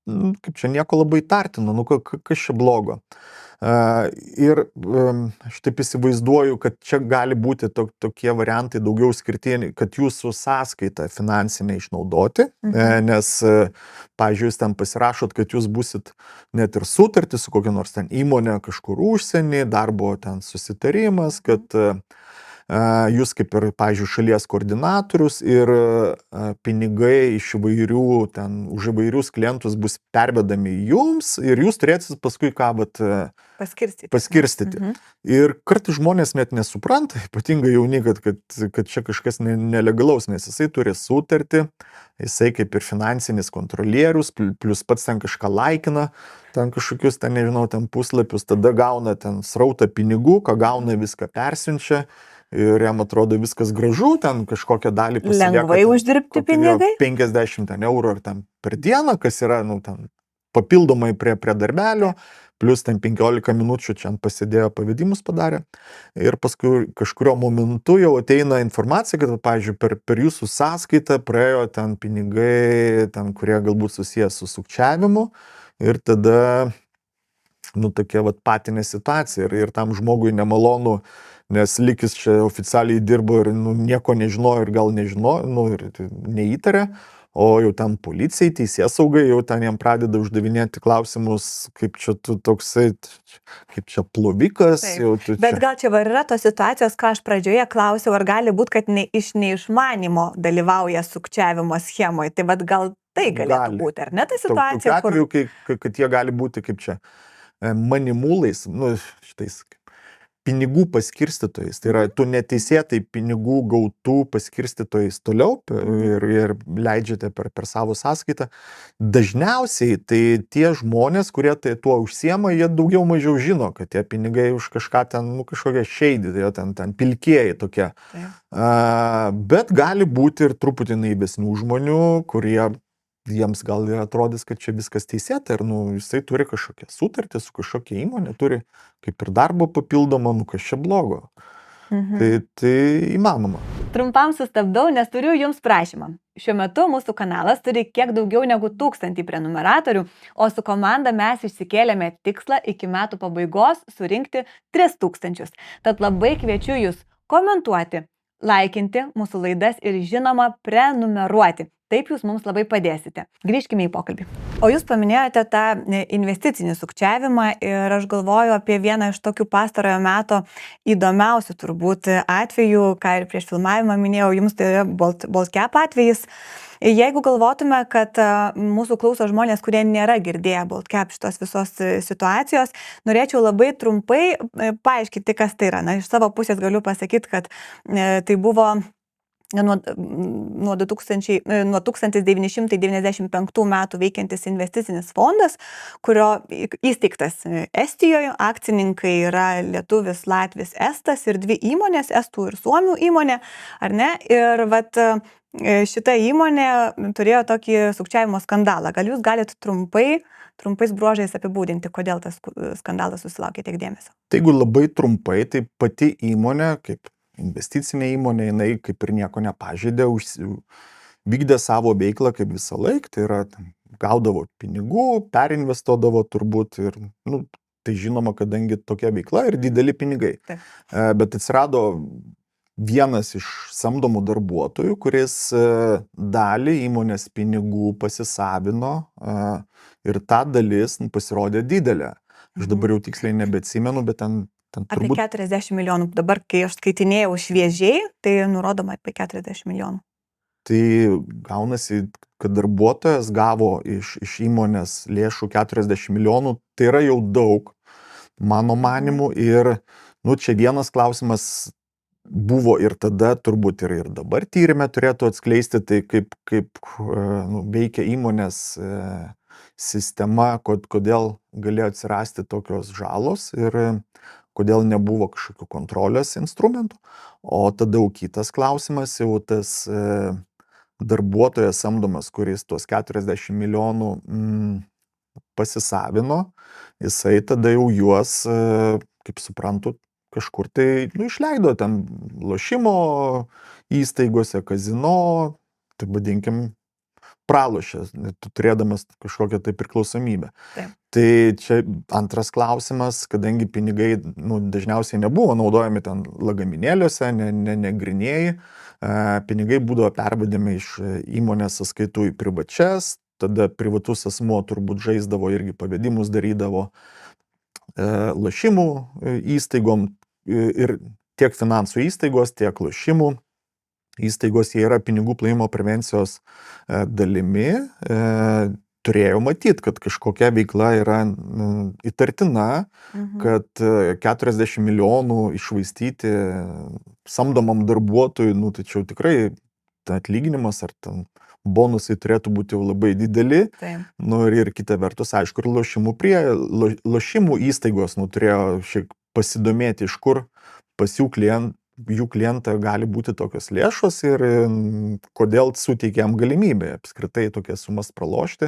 kaip čia nieko labai tartino, kas čia blogo. Ir aš taip įsivaizduoju, kad čia gali būti tokie variantai daugiau skirti, kad jūsų sąskaitą finansinę išnaudoti, nes, pavyzdžiui, jūs ten pasirašot, kad jūs būsit net ir sutartį su kokia nors ten įmonė kažkur užsienį, darbo ten susitarimas, kad jūs kaip ir, pavyzdžiui, šalies koordinatorius ir pinigai iš įvairių, ten už įvairius klientus bus pervedami jums ir jūs turėsit paskui ką, paskirstyti. Ir kartais žmonės net nesupranta, ypatingai jauni, kad čia kažkas nelegalaus, nes jisai turi sutartį, jisai kaip ir finansinis kontrolierius, plus pats ten kažką laikina, ten kažkokius, ten nežinau, ten puslapius, tada gauna ten srautą pinigų, ką gauna viską persiunčia. Ir jam atrodo viskas gražu, ten kažkokią dalį pasilieka. Lengvai uždirbti pinigai? 50 eurų ar ten per dieną, kas yra, ten papildomai prie darbelio, plus ten 15 minučių čia pasidėjo pavedimus padarė. Ir paskui kažkurio momentu jau ateina informacija, kad, pavyzdžiui, per jūsų sąskaitą praėjo ten pinigai, ten, kurie galbūt susijęs su sukčiavimu. Ir tada, tokia patinė situacija. Ir tam žmogui nemalonu nes likis čia oficialiai dirbo ir nieko nežinojo ir gal nežinojo, ir neįtarė, o jau ten policijai, teisėsaugai, jau ten jam pradeda uždavinėti klausimus, kaip čia tu toksai, kaip čia plovikas. Jau tu Bet gal čia var yra tos situacijos, ką aš pradžioje klausiau, ar gali būti, kad iš neišmanimo dalyvauja sukčiavimo schemoje. Tai vad gal tai galėtų būti, ar ne ta situacija? Tokiu atveju, kad jie gali būti kaip čia manimulais, šitais pinigų paskirstytojais. Tai yra, tu neteisėtai pinigų gautų paskirstytojais toliau ir leidžiate per savo sąskaitą. Dažniausiai tai tie žmonės, kurie tai tuo užsiema, jie daugiau mažiau žino, kad tie pinigai už kažką ten, kažkokie šeidį, tai ten pilkieji tokie. Bet gali būti ir truputį naivesnių žmonių, kurie jiems gal ir atrodys, kad čia viskas teisėta ir jisai turi kažkokią sutartį su kažkokia įmonė, turi kaip ir darbo papildomą, kas čia blogo. Tai įmanoma. Trumpam sustabdau, nes turiu jums prašymą. Šiuo metu mūsų kanalas turi kiek daugiau negu 1000 prenumeratorių, o su komanda mes išsikėlėme tikslą iki metų pabaigos surinkti 3000. Tad labai kviečiu jūs komentuoti, laikinti mūsų laidas ir žinoma prenumeruoti. Taip jūs mums labai padėsite. Grįžkime į pokalbį. O jūs paminėjote tą investicinį sukčiavimą ir aš galvoju apie vieną iš tokių pastarojo meto įdomiausių turbūt atvejų, ką ir prieš filmavimą minėjau, jums tai yra Baltcap atvejis. Jeigu galvotume, kad mūsų klauso žmonės, kurie nėra girdėję Baltcap šitos visos situacijos, norėčiau labai trumpai paaiškinti, kas tai yra. Na, iš savo pusės galiu pasakyti, kad tai buvo nuo 1995 metų veikiantis investicinis fondas, kurio įsteigtas Estijoje, akcininkai yra lietuvis, latvis, estas ir 2 įmonės, estų ir suomių įmonė, ar ne? Ir šita įmonė turėjo tokį sukčiavimo skandalą. Gal jūs galite trumpais bruožais apibūdinti, kodėl tas skandalas susilaukė tiek dėmesio? Tai jeigu labai trumpai, tai pati įmonė, kaip investicinė įmonė, jinai kaip ir nieko nepažeidė, vykdė savo veiklą kaip visą laiką, tai yra gaudavo pinigų, perinvestuodavo turbūt ir, tai žinoma, kadangi tokia veikla ir dideli pinigai. Taip. Bet atsirado vienas iš samdomų darbuotojų, kuris dalį įmonės pinigų pasisavino ir ta dalis pasirodė didelė. Aš dabar jau tiksliai nebeatsimenu, bet ten apie 40 milijonų. Dabar, kai aš skaitinėjau šviežiai, tai nurodoma apie 40 milijonų. Tai gaunasi, kad darbuotojas gavo iš įmonės lėšų 40 milijonų, tai yra jau daug, mano manimu. Ir čia vienas klausimas buvo ir tada, turbūt ir dabar tyrime turėtų atskleisti, tai kaip veikia įmonės sistema, kodėl galėjo atsirasti tokios žalos ir kodėl nebuvo kažkokių kontrolės instrumentų. O tada jau kitas klausimas, jau tas darbuotojas samdomas, kuris tuos 40 milijonų pasisavino, jisai tada jau juos, kaip suprantu, kažkur tai išleido ten lošimo įstaigose, kazino, tai vadinkim, pralošė, turėdamas kažkokią tai priklausomybę. Taip. Tai čia antras klausimas, kadangi pinigai dažniausiai nebuvo naudojami ten lagaminėliuose, ne grynieji, pinigai būdavo pervedami iš įmonės sąskaitų į privačias, tada privatus asmuo turbūt žaisdavo irgi pavedimus darydavo lošimų įstaigom ir tiek finansų įstaigos, tiek lošimų įstaigos, jie yra pinigų plovimo prevencijos dalimi, turėjo matyti, kad kažkokia veikla yra įtartina, kad 40 milijonų iššvaistyti samdomam darbuotojui, tai čia jau tikrai atlyginimas ar ten bonusai turėtų būti jau labai dideli. Taip. Ir kita vertus, aišku, ir lošimų įstaigos turėjo šiek pasidomėti, iš kur pas jų klientą gali būti tokios lėšos ir kodėl suteikia jam galimybę apskritai tokias sumas pralošti.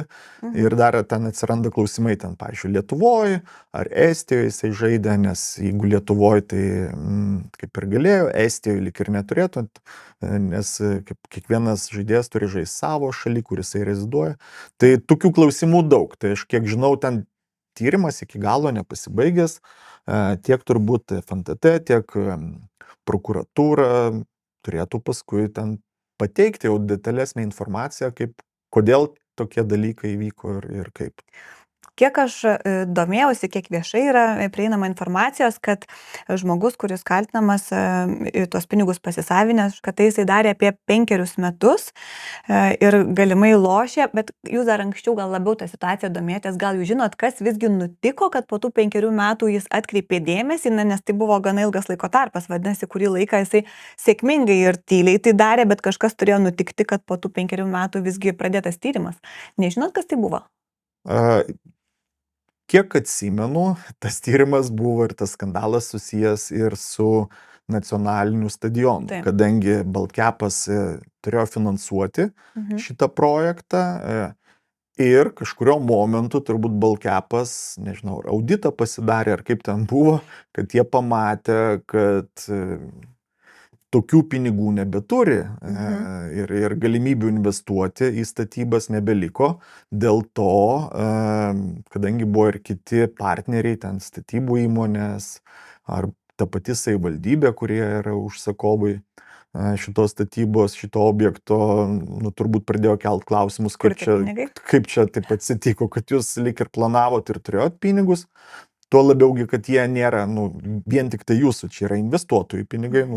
Ir dar ten atsiranda klausimai, ten, pavyzdžiui, Lietuvoje ar Estijoje jisai žaidė, nes jeigu Lietuvoje, tai kaip ir galėjo, Estijoje lyg ir neturėtų, nes kiekvienas žaidėjas turi žaisti savo šalį, kur jisai reziduoja. Tai tokių klausimų daug. Tai aš kiek žinau, ten tyrimas iki galo nepasibaigęs. tiek turbūt FNTT, tiek prokuratūra turėtų paskui ten pateikti jau detalesnę informaciją, kodėl tokie dalykai įvyko ir kaip. Kiek aš domėjausi, kiek viešai yra prieinama informacijos, kad žmogus, kuris kaltinamas tuos pinigus pasisavinęs, kad tai jisai darė apie 5 metus ir galimai lošė, bet jūs dar anksčiau gal labiau tą situaciją domėtės, gal jūs žinot, kas visgi nutiko, kad po tų 5 metų jis atkreipė dėmesį, nes tai buvo gana ilgas laiko tarpas, vadinasi, kurį laiką jisai sėkmingai ir tyliai tai darė, bet kažkas turėjo nutikti, kad po tų 5 metų visgi pradėtas tyrimas. Nežinot, kas tai buvo? Kiek atsimenu, tas tyrimas buvo ir tas skandalas susijęs ir su nacionaliniu stadionu, Taip. kadangi Baltkepas turėjo finansuoti šitą projektą ir kažkurio momentu turbūt Baltkepas, nežinau, auditą pasidarė ar kaip ten buvo, kad jie pamatė, kad tokių pinigų nebeturi ir galimybių investuoti į statybas nebeliko. Dėl to, kadangi buvo ir kiti partneriai, ten statybų įmonės ar ta pati savivaldybė, kurie yra užsakovai šitos statybos, šito objekto, turbūt pradėjo kelt klausimus, kaip čia taip atsitiko, kad jūs lyg ir planavot ir turėjot pinigus. Tuo labiaugi, kad jie nėra vien tik tai jūsų, čia yra investuotojų pinigai,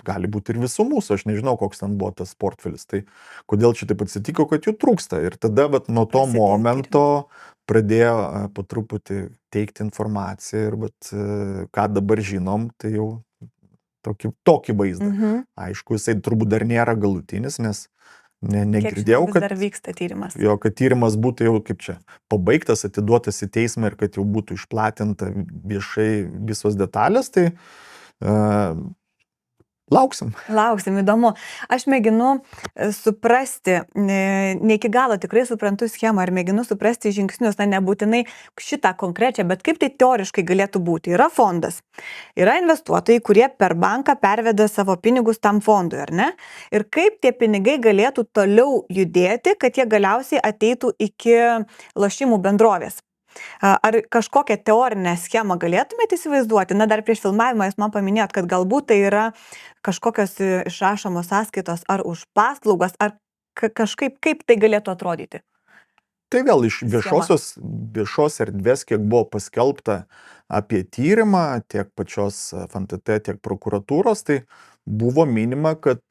gali būti ir visų mūsų, aš nežinau, koks ten buvo tas portfelis, tai kodėl čia taip atsitiko, kad jų trūksta. Ir tada nuo to momento pradėjo po truputį teikti informaciją ir ką dabar žinom, tai jau tokį vaizdą. Aišku, jisai turbūt dar nėra galutinis, nes negirdėjau, kad dar vyksta tyrimas. Jo, kad tyrimas būtų jau kaip čia pabaigtas, atiduotas į teismą ir kad jau būtų išplatinta viešai visos detalės, tai Lauksim, įdomu. Aš mėginu suprasti, ne iki galo tikrai suprantu schemą ir mėginu suprasti žingsnius, nebūtinai šitą konkrečią, bet kaip tai teoriškai galėtų būti. Yra fondas, yra investuotojai, kurie per banką perveda savo pinigus tam fondui, ar ne? Ir kaip tie pinigai galėtų toliau judėti, kad jie galiausiai ateitų iki lošimų bendrovės. Ar kažkokią teorinę schemą galėtumėte įsivaizduoti? Dar prieš filmavimą jūs man paminėjot, kad galbūt tai yra kažkokios išrašomos sąskaitos ar už paslaugas, ar kažkaip kaip tai galėtų atrodyti? Tai vėl iš viešos erdvės, kiek buvo paskelbta apie tyrimą, tiek pačios FNTT, tiek prokuratūros, tai buvo minima, kad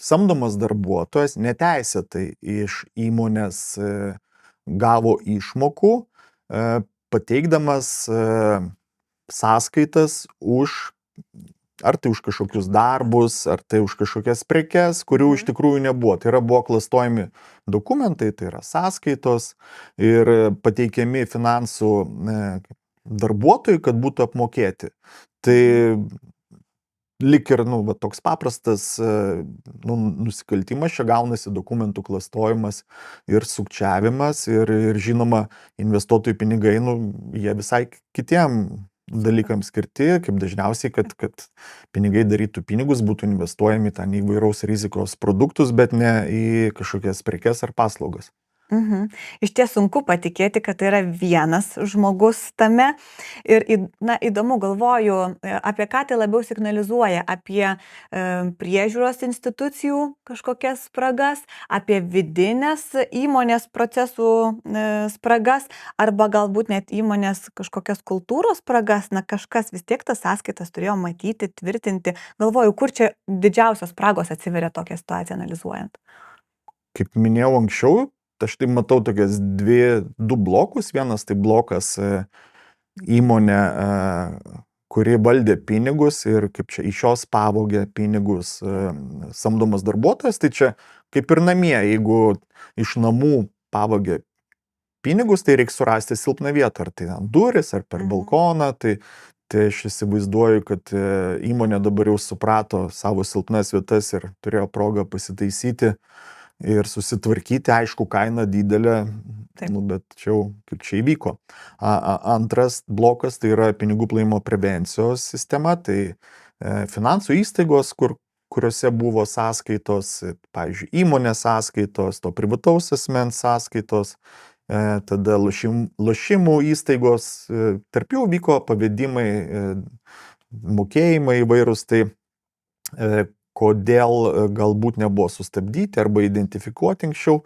samdomas darbuotojas neteisėtai iš įmonės gavo išmokų, pateikdamas sąskaitas ar tai už kažkokius darbus, ar tai už kažkokias prekes, kurių iš tikrųjų nebuvo. Tai buvo klastojami dokumentai, tai yra sąskaitos ir pateikiami finansų darbuotojai, kad būtų apmokėti. Tai lik ir toks paprastas nusikaltimas, čia gaunasi dokumentų klastojimas ir sukčiavimas ir žinoma, investuotojų pinigai, jie visai kitiem dalykams skirti, kaip dažniausiai, kad pinigai darytų pinigus, būtų investuojami ten įvairaus rizikos produktus, bet ne į kažkokias prekes ar paslaugas. Iš ties sunku patikėti, kad tai yra vienas žmogus tame ir įdomu, galvoju, apie ką tai labiau signalizuoja, apie priežiūros institucijų kažkokias spragas, apie vidinės įmonės procesų spragas arba galbūt net įmonės kažkokias kultūros spragas, kažkas vis tiek tas sąskaitas turėjo matyti, tvirtinti. Galvoju, kur čia didžiausios spragos atsiveria tokią situaciją analizuojant. Kaip minėjau anksčiau, aš tai matau tokias du blokus. Vienas tai blokas įmonė, kuri valdė pinigus ir kaip čia iš jos pavogė pinigus samdomas darbuotojas. Tai čia kaip ir namie, jeigu iš namų pavogė pinigus, tai reikia surasti silpną vietą. Ar tai ant duris, ar per balkoną. Tai aš įsivaizduoju, kad įmonė dabar jau suprato savo silpnas vietas ir turėjo progą pasitaisyti ir susitvarkyti, aišku, kaina didelė, bet čia kaip čia įvyko. Antras blokas tai yra pinigų plovimo prevencijos sistema, tai finansų įstaigos, kuriuose buvo sąskaitos, pavyzdžiui, įmonės sąskaitos, to privataus asmens sąskaitos, tada lošimų įstaigos, tarp jų vyko pavedimai, mokėjimai įvairūs, tai kodėl galbūt nebuvo sustabdyti arba identifikuoti anksčiau,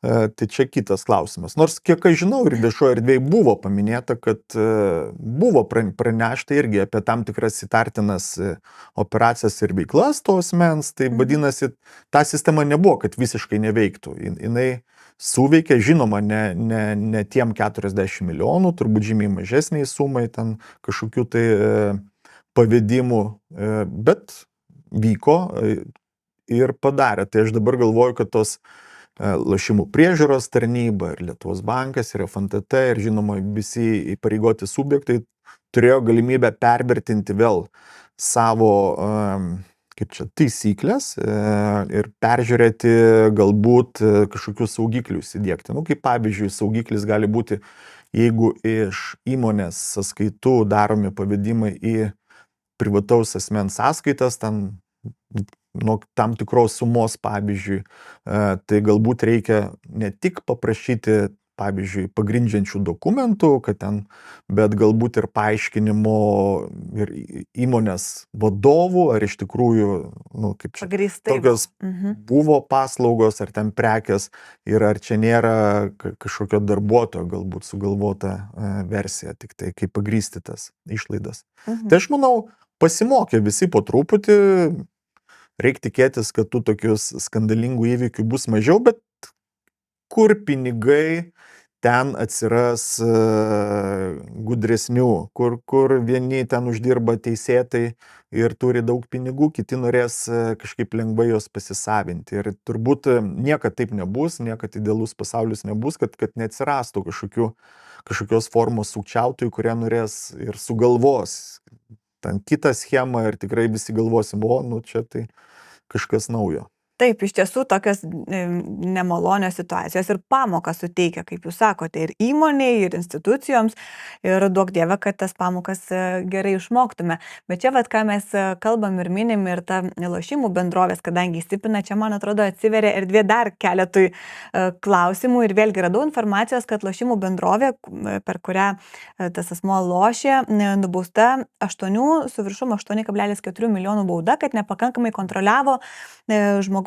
tai čia kitas klausimas. Nors kiek aš žinau ir viešoje erdvėje buvo paminėta, kad buvo pranešta irgi apie tam tikras įtartinas operacijas ir veiklas to asmens, tai vadinasi, ta sistema nebuvo, kad visiškai neveiktų. Jinai suveikė, žinoma, ne tiem 40 milijonų, turbūt žymiai mažesniai sumai ten kažkokių tai pavedimų, bet vyko ir padarė. Tai aš dabar galvoju, kad tos lošimų priežiūros tarnyba ir Lietuvos bankas ir FNTT ir žinoma visi įpareigoti subjektai turėjo galimybę pervertinti vėl savo kaip čia taisyklės ir peržiūrėti galbūt kažkokius saugiklius įdiegti. Nu, kaip pavyzdžiui, saugiklis gali būti, jeigu iš įmonės sąskaitų daromi pavedimai į privataus asmens sąskaitas, ten nuo tam tikros sumos, pavyzdžiui, tai galbūt reikia ne tik paprašyti, pavyzdžiui, pagrindžiančių dokumentų, kad ten, bet galbūt ir paaiškinimo ir įmonės vadovų, ar iš tikrųjų, nu, kaip čia, tokios buvo paslaugos, ar ten prekės, ir ar čia nėra kažkokio darbuotojo galbūt sugalvota versija, tik tai kaip pagrysti tas išlaidas. Tai aš manau, pasimokė visi po truputį, reikia tikėtis, kad tų tokius skandalingų įvykių bus mažiau, bet kur pinigai, ten atsiras gudresnių, kur vieni ten uždirba teisėtai ir turi daug pinigų, kiti norės kažkaip lengvai jos pasisavinti. Ir turbūt niekad taip nebus, niekad idealus pasaulis nebus, kad neatsirastų kažkokios formos sukčiautojų, kurie norės ir sugalvos ten kitą schemą ir tikrai visi galvosim, nu čia tai kažkas naujo. Taip, iš tiesų tokios nemalonios situacijos ir pamokas suteikia, kaip jūs sakote, ir įmoniai, ir institucijoms, ir duok Dieve, kad tas pamokas gerai išmoktume. Bet čia, ką mes kalbam ir minim, ir ta lošimų bendrovės, kadangi įsipina, čia, man atrodo, atsiveria erdvė dar keletui klausimų, ir vėlgi radau informacijos, kad lošimų bendrovė, per kurią tas asmuo lošė, nubausta 8,4 milijonų bauda, kad nepakankamai kontroliavo žmogaus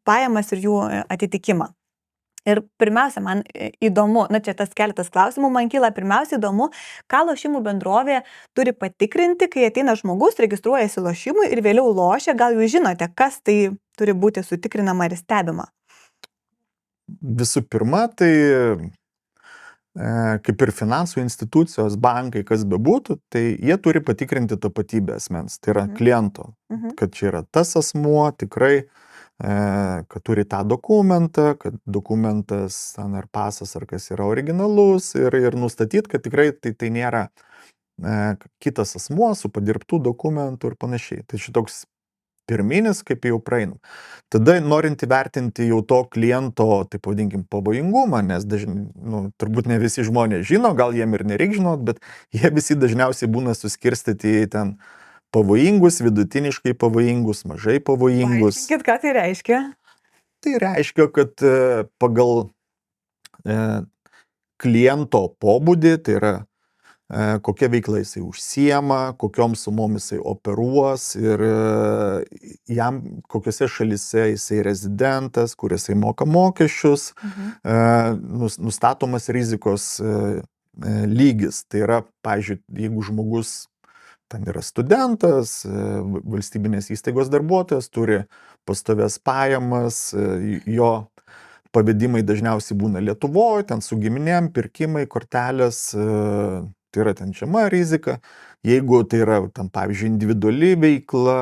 pajamas ir jų atitikimą. Ir pirmiausia, man įdomu, čia tas keletas klausimų man kyla, pirmiausia įdomu, ką lošimų bendrovė turi patikrinti, kai ateina žmogus, registruojasi lošimui ir vėliau lošia, gal jūs žinote, kas tai turi būti sutikrinama ir stebima? Visų pirma, tai kaip ir finansų institucijos, bankai, kas bebūtų, tai jie turi patikrinti tapatybę asmens, tai yra kliento, kad čia yra tas asmuo tikrai, kad turi tą dokumentą, kad dokumentas ten ar pasas ar kas yra originalus ir nustatyti, kad tikrai tai nėra kitas asmuo su padirbtų dokumentų ir panašiai. Tai šitoks pirminis, kaip jau praeinam. Tada norint įvertinti jau to kliento, taip vadinkim, pavojingumą, nes turbūt ne visi žmonės žino, gal jiem ir nereik žinot, bet jie visi dažniausiai būna suskirstyti į ten pavojingus, vidutiniškai pavojingus, mažai pavojingus. Paaiškinkit, ką tai reiškia? Tai reiškia, kad pagal kliento pobūdį, tai yra kokia veikla jisai užsiema, kokiom sumom jisai operuos ir jam kokiose šalyse jisai rezidentas, kur jisai moka mokesčius, nustatomas rizikos lygis. Tai yra, pavyzdžiui, jeigu žmogus ten yra studentas, valstybinės įstaigos darbuotojas, turi pastovias pajamas, jo pavedimai dažniausiai būna Lietuvoje, ten su giminėm, pirkimai, kortelės, tai yra ten žema rizika. Jeigu tai yra, tam, pavyzdžiui, individuali veikla,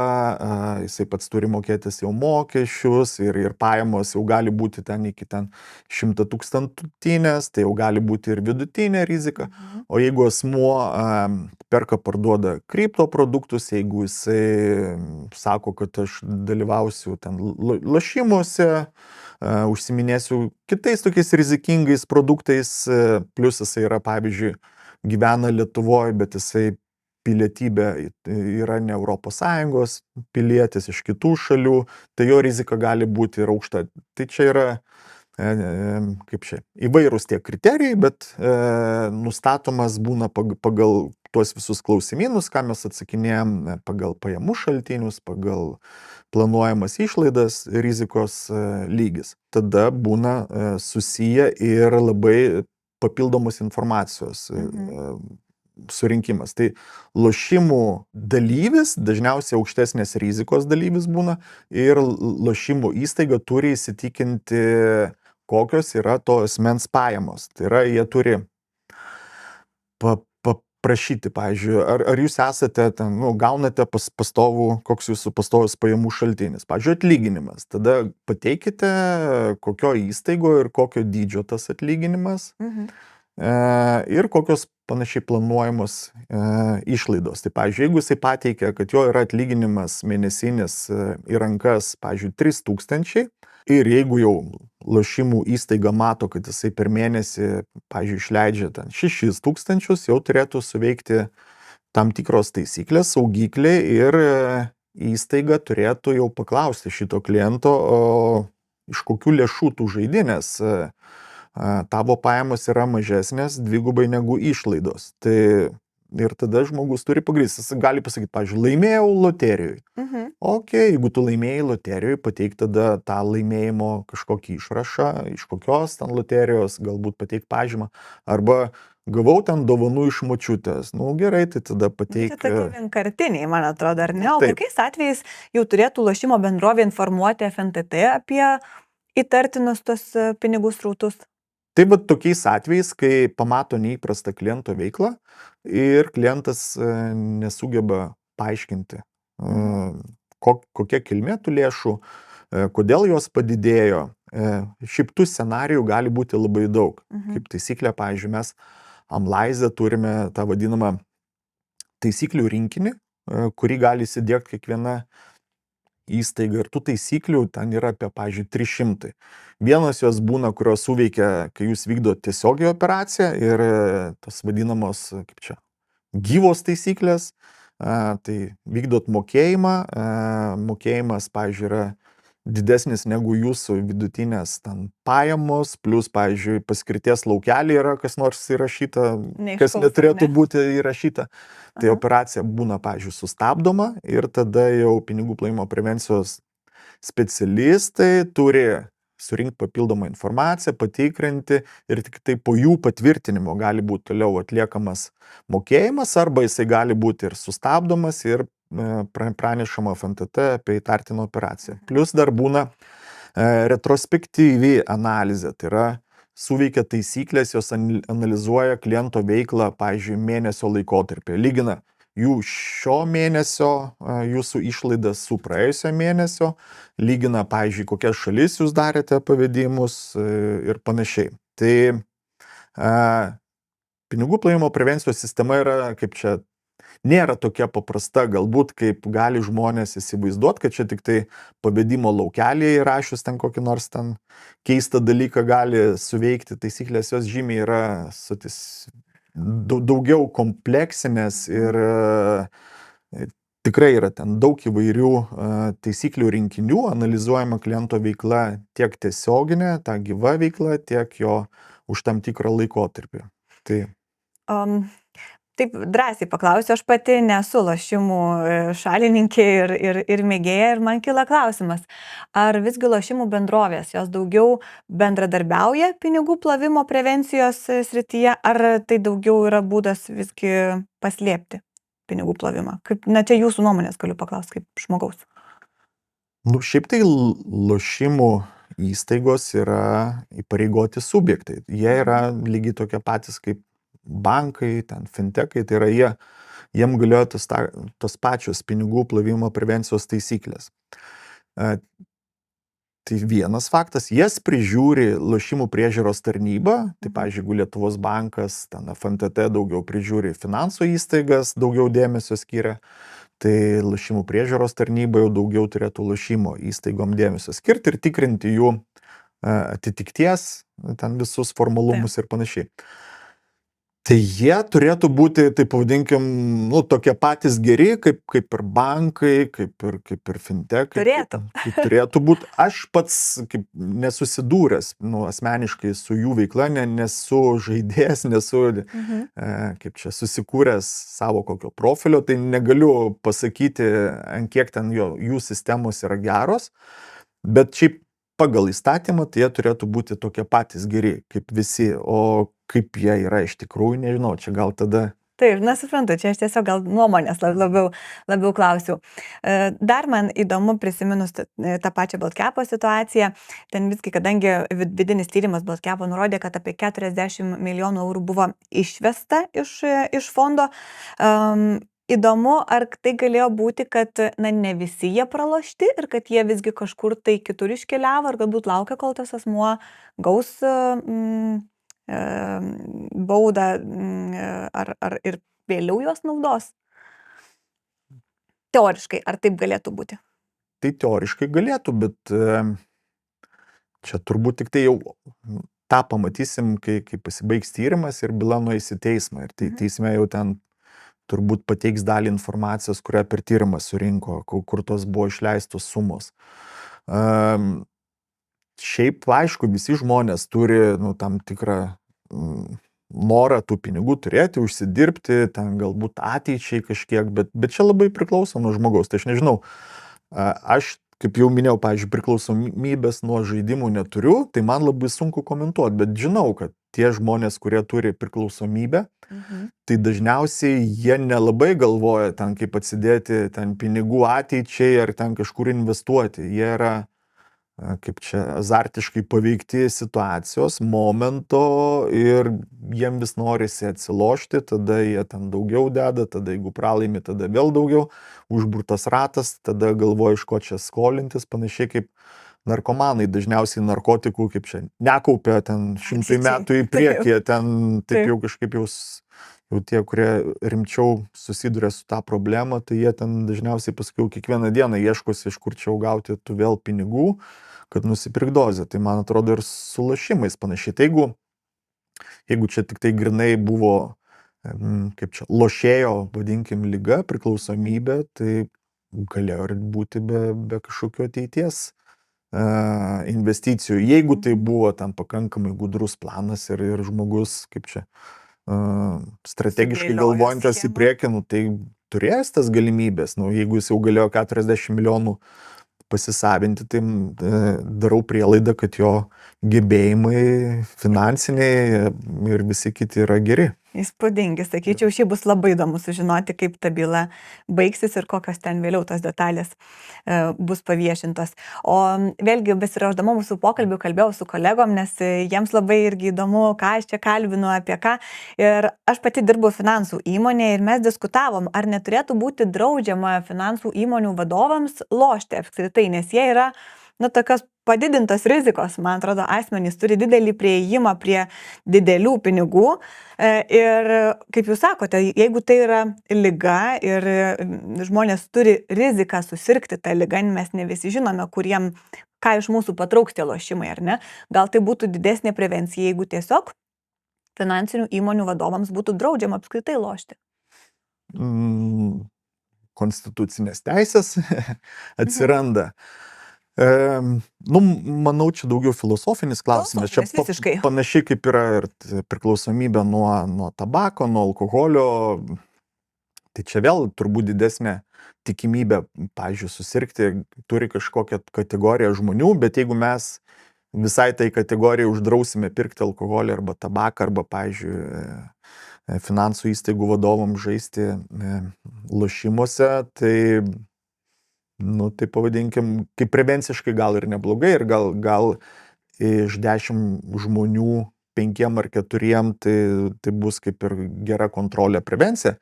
jisai pats turi mokėtis jau mokesčius ir pajamos jau gali būti ten iki 100 tūkstantinės, tai jau gali būti ir vidutinė rizika. O jeigu asmuo perka, parduoda kriptoproduktus, jeigu jisai sako, kad aš dalyvausiu ten lošimuose, užsiminėsiu kitais tokiais rizikingais produktais, plus jisai yra, pavyzdžiui, gyvena Lietuvoje, bet jisai pilietybė yra ne ES pilietis iš kitų šalių, tai jo rizika gali būti ir aukšta. Tai čia yra kaip čia, įvairūs tie kriterijai, bet nustatomas būna pagal tuos visus klausimynus, ką mes atsakinėjom, pagal pajamų šaltinius, pagal planuojamas išlaidas, rizikos lygis. Tada būna susiję ir labai papildomos informacijos surinkimas. Tai lošimų dalyvis, dažniausiai aukštesnės rizikos dalyvis būna ir lošimų įstaiga turi įsitikinti, kokios yra to asmens pajamos. Tai yra, jie turi paprašyti, pavyzdžiui, ar jūs esate ten, gaunate pastovų, koks jūsų pastovus pajamų šaltinis. Pavyzdžiui, atlyginimas. Tada pateikite, kokio įstaigo ir kokio dydžio tas atlyginimas. Ir kokios panašiai planuojamos išlaidos. Tai, pavyzdžiui, jeigu jisai pateikia, kad jo yra atlyginimas mėnesinis į rankas, pavyzdžiui, 3000, ir jeigu jau lošimų įstaiga mato, kad jisai per mėnesį, pavyzdžiui, išleidžia 6000, jau turėtų suveikti tam tikros taisyklės, saugikliai ir įstaiga turėtų jau paklausti šito kliento, iš kokių lėšų tu žaidi, nes tavo pajamos yra mažesnės dvigubai negu išlaidos. Tai ir tada žmogus turi pagrįsti. Jis gali pasakyti, pavyzdžiui, laimėjau loterijoj. Jeigu tu laimėjai loterijoj, pateik tada tą laimėjimo kažkokį išrašą, iš kokios ten loterijos, galbūt pateik pažymą. Arba gavau ten dovanų iš močiutės. Gerai, tai tada pateik. Tai tokie vienkartiniai, man atrodo, ar ne? O kokiais atvejais jau turėtų lošimo bendrovė informuoti FNTT apie įtartinus tos pinigų srautus? Tai tokiais atvejais, kai pamato neįprastą kliento veiklą ir klientas nesugeba paaiškinti, kokia kilmė tų lėšų, kodėl jos padidėjo. Šiaip tų scenarijų gali būti labai daug. Kaip taisyklė, pavyzdžiui, mes Amlaize turime tą vadinamą taisyklių rinkinį, kurį gali įsidiegti kiekviena įstaiga. Ir tų taisyklių ten yra apie, pavyzdžiui, 300. Vienos jos būna, kurios suveikia, kai jūs vykdot tiesiogiai operaciją ir tos vadinamos, kaip čia, gyvos taisyklės, tai vykdot mokėjimą, mokėjimas, pavyzdžiui, yra didesnis negu jūsų vidutinės ten pajamos, plus, pavyzdžiui, paskirties laukelį yra kas nors įrašyta, kas neturėtų būti įrašyta. Tai operacija būna, pavyzdžiui, sustabdoma ir tada jau pinigų plovimo prevencijos specialistai turi surinkti papildomą informaciją, patikrinti ir tik tai po jų patvirtinimo gali būti toliau atliekamas mokėjimas arba jisai gali būti ir sustabdomas ir pranešama FNTT apie įtartiną operaciją. Plus dar būna retrospektyvi analizė, tai yra suveikia taisyklės, jos analizuoja kliento veiklą, pavyzdžiui, mėnesio laikotarpį, lygina jų šio mėnesio jūsų išlaidas su praėjusio mėnesio, lygina, pavyzdžiui, kokias šalis jūs darėte pavedimus ir panašiai. Tai pinigų plovimo prevencijos sistema yra, kaip čia, nėra tokia paprasta, galbūt kaip gali žmonės įsivaizduoti, kad čia tik tai pavedimo laukelį įrašius ten kokį nors ten keistą dalyką gali suveikti. Taisyklės jos žymiai yra daugiau kompleksinės ir tikrai yra ten daug įvairių taisyklių rinkinių, analizuojama kliento veikla tiek tiesioginė, ta gyva veikla, tiek jo už tam tikrą laikotarpį. Taip drąsiai paklausiu, aš pati nesu lošimų šalininkė ir mėgėja ir man kyla klausimas, ar visgi lošimų bendrovės, jos daugiau bendradarbiauja pinigų plovimo prevencijos srityje, ar tai daugiau yra būdas visgi paslėpti pinigų plovimą? Čia jūsų nuomonės galiu paklausti kaip žmogaus. Šiaip tai lošimų įstaigos yra įpareigoti subjektai. Jie yra lygiai tokie patys kaip bankai, ten fintechai, tai yra jiem galioja tos pačios pinigų plovimo prevencijos taisyklės. Tai vienas faktas, jas prižiūri lošimų priežiūros tarnyba, tai pavyzdžiui, jeigu Lietuvos bankas, ten FNTT daugiau prižiūri finansų įstaigas, daugiau dėmesio skiria, tai lošimų priežiūros tarnyba jau daugiau turėtų lošimo įstaigom dėmesio skirti ir tikrinti jų atitikties, ten visus formalumus ir panašiai. Tai jie turėtų būti, taip pavadinkim, nu, tokie patys geri, kaip ir bankai, kaip ir fintechai. Turėtų. Kaip turėtų būti. Aš pats kaip nesusidūręs, nu, asmeniškai su jų veikla, nesu žaidėjas, nesu, kaip čia, susikūręs savo kokio profilio, tai negaliu pasakyti, ant kiek ten jų sistemos yra geros, bet šiaip pagal įstatymą, tai jie turėtų būti tokie patys geri, kaip visi, o kaip jie yra iš tikrųjų, nežinau, čia gal tada... Taip, suprantu, čia aš tiesiog gal nuomonės labiau klausiu. Dar man įdomu prisiminus tą pačią Baltkepo situaciją, ten visgi, kadangi vidinis tyrimas Baltkepo nurodė, kad apie 40 milijonų eurų buvo išvesta iš fondo. Įdomu, ar tai galėjo būti, kad ne visi jie pralošti ir kad jie visgi kažkur tai kitur iškeliavo ir galbūt laukia, kol tas asmuo gaus baudą ar ir vėliau juos naudos? Teoriškai, ar taip galėtų būti? Tai teoriškai galėtų, bet čia turbūt tik tai jau tą pamatysim, kai pasibaigs tyrimas ir byla nueis į teismą. Ir tai teisme jau ten turbūt pateiks dalį informacijos, kurią per tyrimą surinko, kur tos buvo išleistos sumos. Šiaip, aišku, visi žmonės turi, nu, tam tikrą norą tų pinigų turėti, užsidirbti, ten galbūt ateičiai kažkiek, bet čia labai priklauso nuo žmogaus. Tai aš nežinau, aš, kaip jau minėjau, pavyzdžiui, priklausomybės nuo žaidimų neturiu, tai man labai sunku komentuoti, bet žinau, kad tie žmonės, kurie turi priklausomybę, tai dažniausiai jie nelabai galvoja ten, kaip atsidėti ten pinigų ateičiai ar ten kažkur investuoti. Jie yra, kaip čia, azartiškai paveikti situacijos, momento ir jiem vis norisi atsilošti, tada jie ten daugiau deda, tada jeigu pralaimi, tada vėl daugiau, užburtas ratas, tada galvoja, iš ko čia skolintis, panašiai kaip narkomanai dažniausiai narkotikų, kaip čia, nekaupia ten 100 metų į priekį, ten taip jau kažkaip jau tie, kurie rimčiau susiduria su tą problemą, tai jie ten dažniausiai paskui kiekvieną dieną ieškosi, iš kur čia gauti tų vėl pinigų, kad nusipirk dozę. Tai man atrodo ir su lošimais panašiai. Tai jeigu čia tik tai grinai buvo, kaip čia, lošėjo, vadinkim, liga, priklausomybė, tai galėjo ir būti be kažkokio ateities investicijų. Jeigu tai buvo tam pakankamai gudrus planas ir žmogus, kaip čia, strategiškai galvojantis į priekį, nu, tai turės tas galimybės. Nu, jeigu jis jau galėjo 40 milijonų pasisavinti, tai darau prielaidą, kad jo gebėjimai finansiniai ir visi kiti yra geri. Įspūdingi, sakyčiau, šiaip bus labai įdomu sužinoti, kaip ta byla baigsis ir kokios ten vėliau tos detalės bus paviešintos. O vėlgi, besiruošdama mūsų pokalbių, kalbėjau su kolegom, nes jiems labai irgi įdomu, ką aš čia kalbinu, apie ką. Ir aš pati dirbu finansų įmonėje ir mes diskutavom, ar neturėtų būti draudžiama finansų įmonių vadovams lošti apskritai, nes jie yra, nu, tokios padidintos rizikos, man atrodo, asmenys turi didelį prieėjimą prie didelių pinigų ir, kaip jūs sakote, jeigu tai yra liga ir žmonės turi riziką susirgti tą ligą, mes ne visi žinome, kuriem, ką iš mūsų patrauks tie lošimai, ar ne, gal tai būtų didesnė prevencija, jeigu tiesiog finansinių įmonių vadovams būtų draudžiama apskritai lošti. Konstitucinės teisės atsiranda. Nu, manau, čia daugiau filosofinis klausimas. Čia panašiai kaip yra ir priklausomybė nuo tabako, nuo alkoholio. Tai čia vėl turbūt didesnė tikimybė, pavyzdžiui, susirgti turi kažkokią kategoriją žmonių, bet jeigu mes visai tai kategorijai uždrausime pirkti alkoholį arba tabaką, arba, pavyzdžiui, finansų įstaigų vadovams žaisti lošimuose, tai nu, tai pavadinkim, kaip prevenciškai gal ir neblogai, ir gal iš 10 žmonių 5 ar 4 tai bus kaip ir gera kontrolė prevencija,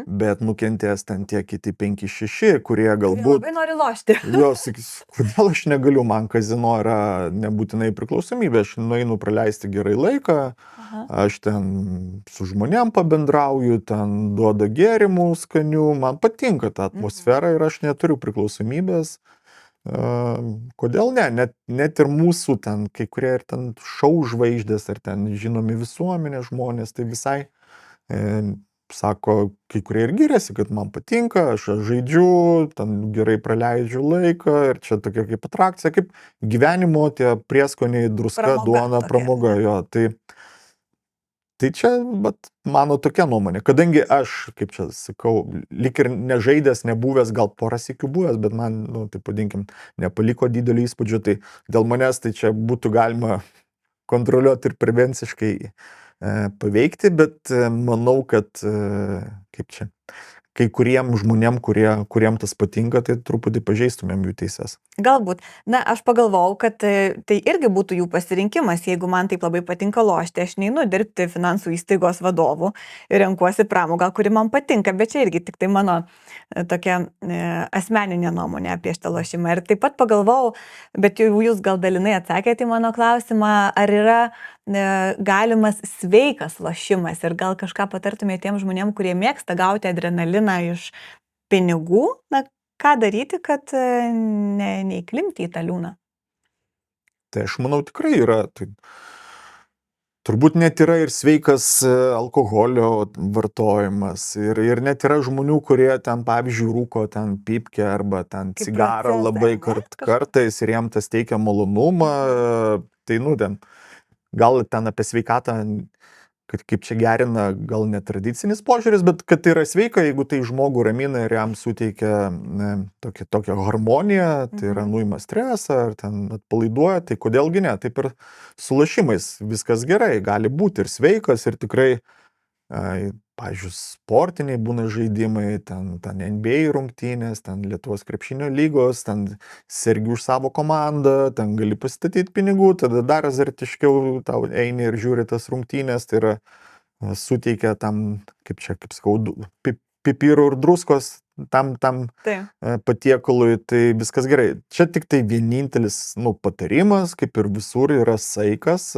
bet nukentės ten tie kiti 5-6, kurie galbūt... Labai nori lošti. Jos sakys, kodėl aš negaliu, man kazino yra nebūtinai priklausomybė, aš nueinu praleisti gerai laiką, aš ten su žmonėm pabendrauju, ten duoda gėrimų skanių, man patinka ta atmosfera ir aš neturiu priklausomybės. Kodėl ne? Net ir mūsų ten, kai kurie ir ten šou žvaigždės, ar ten žinomi visuomenės žmonės, tai visai Sako, kai kurie ir giriasi, kad man patinka, aš žaidžiu, ten gerai praleidžiu laiką ir čia tokia kaip atrakcija, kaip gyvenimo tie prieskoniai, druska, Pramoga duona, tokia, pramoga, jo. Tai čia, bet mano tokia nuomonė, kadangi aš, kaip čia sakau, lik ir nežaidęs, nebuvęs, gal porą sykių buvęs, bet man, nu, tai vadinkim, nepaliko didelį įspūdžių, tai dėl manęs tai čia būtų galima kontroliuoti ir prevenciškai paveikti, bet manau, kad kaip čia, kai kuriem žmonėm, kuriem tas patinka, tai truputį pažeistumėm jų teises. Galbūt. Na, aš pagalvojau, kad tai irgi būtų jų pasirinkimas. Jeigu man taip labai patinka lošti, aš neinu dirbti finansų įstaigos vadovu ir renkuosi pramogą, kuri man patinka, bet čia irgi tik tai mano tokia asmeninė nuomonė apie šitą lošimą. Ir taip pat pagalvojau, bet jau jūs gal dalinai atsakėte į mano klausimą, ar yra galimas sveikas lošimas ir gal kažką patartumėte tiem žmonėm, kurie mėgsta gauti adrenaliną iš pinigų, na, ką daryti, kad neįklimpti į tą liūną? Tai aš manau tikrai yra. Tai turbūt net yra ir sveikas alkoholio vartojimas. Ir net yra žmonių, kurie ten, pavyzdžiui, rūko ten pypkę arba ten Kaip cigarą procesą, labai ne? kartais ir jiem tas teikia malonumą. Tai, nu, ten, gal ten apie sveikatą, kad kaip čia gerina, gal netradicinis požiūris, bet kad tai yra sveika, jeigu tai žmogų ramina ir jam suteikia tokią harmoniją, tai yra nuima stresą ar ten atpalaiduoja, tai kodėlgi ne, taip ir su lošimais viskas gerai, gali būti ir sveikas ir tikrai, pavyzdžiui, sportiniai būna žaidimai, ten NBA rungtynės, ten Lietuvos krepšinio lygos, ten sergi už savo komandą, ten gali pasistatyti pinigų, tada dar azartiškiau tau eini ir žiūri tas rungtynės, tai yra suteikia tam, kaip sakau, pipirų ir druskos tam patiekalui, tai viskas gerai. Čia tik tai vienintelis, nu, patarimas, kaip ir visur, yra saikas.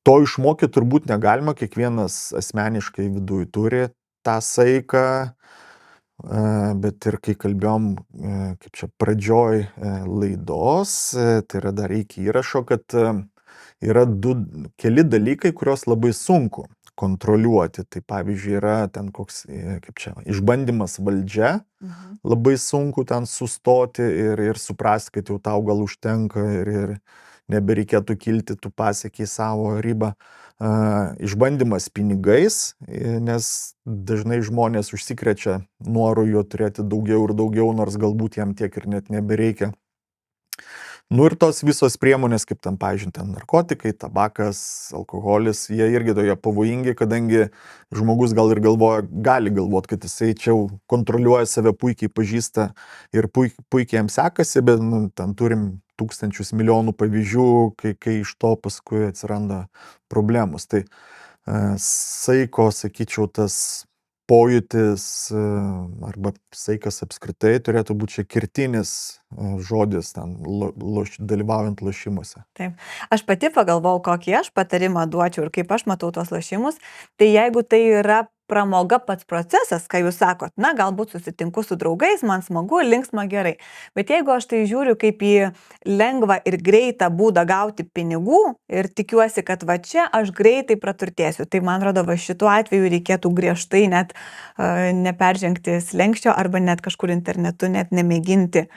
To išmokyti turbūt negalima, kiekvienas asmeniškai viduj turi tą saiką, bet ir kai kalbėjom, kaip čia pradžioj laidos, tai yra dar iki įrašo, kad yra keli dalykai, kuriuos labai sunku kontroliuoti. Tai pavyzdžiui yra ten koks, kaip čia, išbandymas valdžia, labai sunku ten sustoti ir suprasti, kad jau tau gal užtenka ir nebereikėtų kilti, tu pasiekiai savo ribą. Išbandymas pinigais, nes dažnai žmonės užsikrečia noru jo turėti daugiau ir daugiau, nors galbūt jam tiek ir net nebereikia. Nu ir tos visos priemonės, kaip ten, pavyzdžiui, ten narkotikai, tabakas, alkoholis, jie irgi tokie pavojingi, kadangi žmogus gal ir gali galvoti, kad jisai čia kontroliuoja save, puikiai pažįsta ir puikiai jam sekasi, bet nu, ten turim tūkstančius milijonų pavyzdžių, kai iš to paskui atsiranda problemos. Tai saiko, sakyčiau, tas pojūtis arba saikas apskritai turėtų būti čia kertinis žodis ten, dalyvaujant lošimuose. Taip. Aš pati pagalvojau, kokį aš patarimą duočiau ir kaip aš matau tos lošimus. Tai jeigu tai yra pramoga pats procesas, ką jūs sakot, na, galbūt susitinku su draugais, man smagu, linksma, gerai. Bet jeigu aš tai žiūriu kaip į lengvą ir greitą būdą gauti pinigų ir tikiuosi, kad va čia aš greitai praturtėsiu, tai man atrodo, va šituo atveju reikėtų griežtai net neperžengti slenkščio arba net kažkur internetu net nemėginti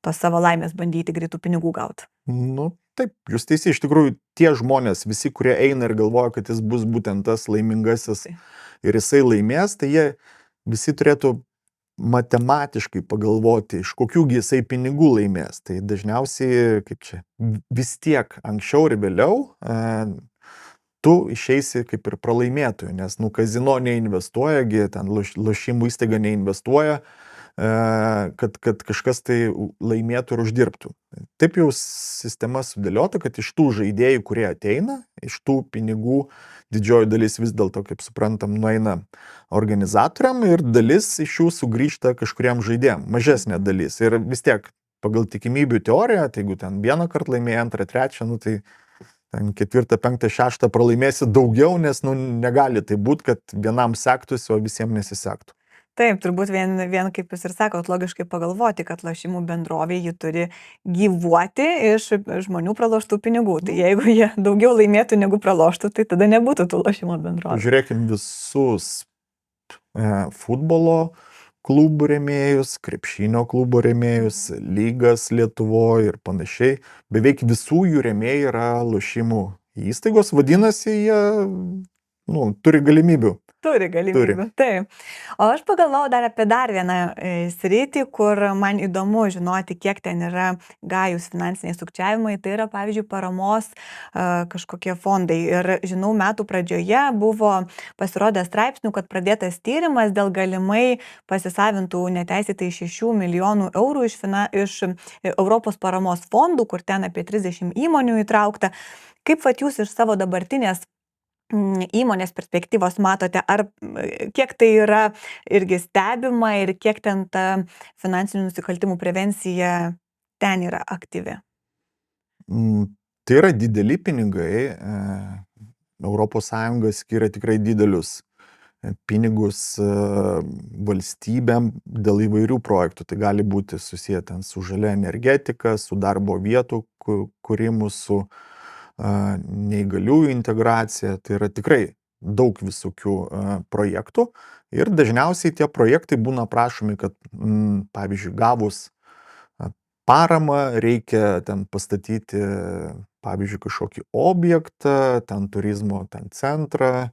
tos savo laimės bandyti greitų pinigų gauti. Nu, taip, jūs teisi, iš tikrųjų tie žmonės, visi, kurie eina ir galvoja, kad jis bus būtent tas laimingasis ir jisai laimės, tai jie visi turėtų matematiškai pagalvoti, iš kokiųgi jisai pinigų laimės. Tai dažniausiai, kaip čia, vis tiek anksčiau ir vėliau tu išeisi kaip ir pralaimėtojų, nes, nu, kazino neinvestuoja, ten lošimų įstaiga neinvestuoja, kad kažkas tai laimėtų ir uždirbtų. Taip jau sistema sudėliota, kad iš tų žaidėjų, kurie ateina, iš tų pinigų didžioji dalis vis dėlto, kaip suprantam, nueina organizatoriam ir dalis iš jų sugrįžta kažkuriem žaidėjam, mažesnė dalis. Ir vis tiek pagal tikimybių teoriją, tai jeigu ten vieną kartą laimėjai, antrą, trečią, nu tai ten ketvirtą, penktą, šeštą pralaimėsi daugiau, nes nu negali tai būti, kad vienam sektųsi, o visiems nesisektų. Taip, turbūt vien kaip jūs ir sakot, logiškai pagalvoti, kad lošimų bendrovė ji turi gyvuoti iš žmonių praloštų pinigų. Tai jeigu jie daugiau laimėtų negu praloštų, tai tada nebūtų tų lošimo bendrovė. Žiūrėkim visus futbolo klubų rėmėjus, krepšinio klubų rėmėjus, lygas Lietuvoje ir panašiai. Beveik visų jų rėmėjai yra lošimų įstaigos, vadinasi, jie turi galimybių. Turi galimybių, taip. O aš pagalvojau dar apie dar vieną sritį, kur man įdomu žinoti, kiek ten yra gajus finansiniai sukčiavimai. Tai yra, pavyzdžiui, paramos kažkokie fondai. Ir žinau, metų pradžioje buvo pasirodęs straipsnių, kad pradėtas tyrimas dėl galimai pasisavintų neteisėtai 6 milijonų eurų iš Europos paramos fondų, kur ten apie 30 įmonių įtraukta. Kaip jūs iš savo dabartinės įmonės perspektyvos matote, ar kiek tai yra irgi stebima ir kiek ten ta finansinių nusikaltimų prevencija ten yra aktyvi? Tai yra dideli pinigai. ES skiria tikrai didelius pinigus valstybėm dėl įvairių projektų. Tai gali būti susiję ten su žalia energetika, su darbo vietų kūrimu, su neįgaliųjų integracija. Tai yra tikrai daug visokių projektų ir dažniausiai tie projektai būna prašomi, kad pavyzdžiui gavus paramą reikia ten pastatyti pavyzdžiui kažkokį objektą, ten turizmo centrą,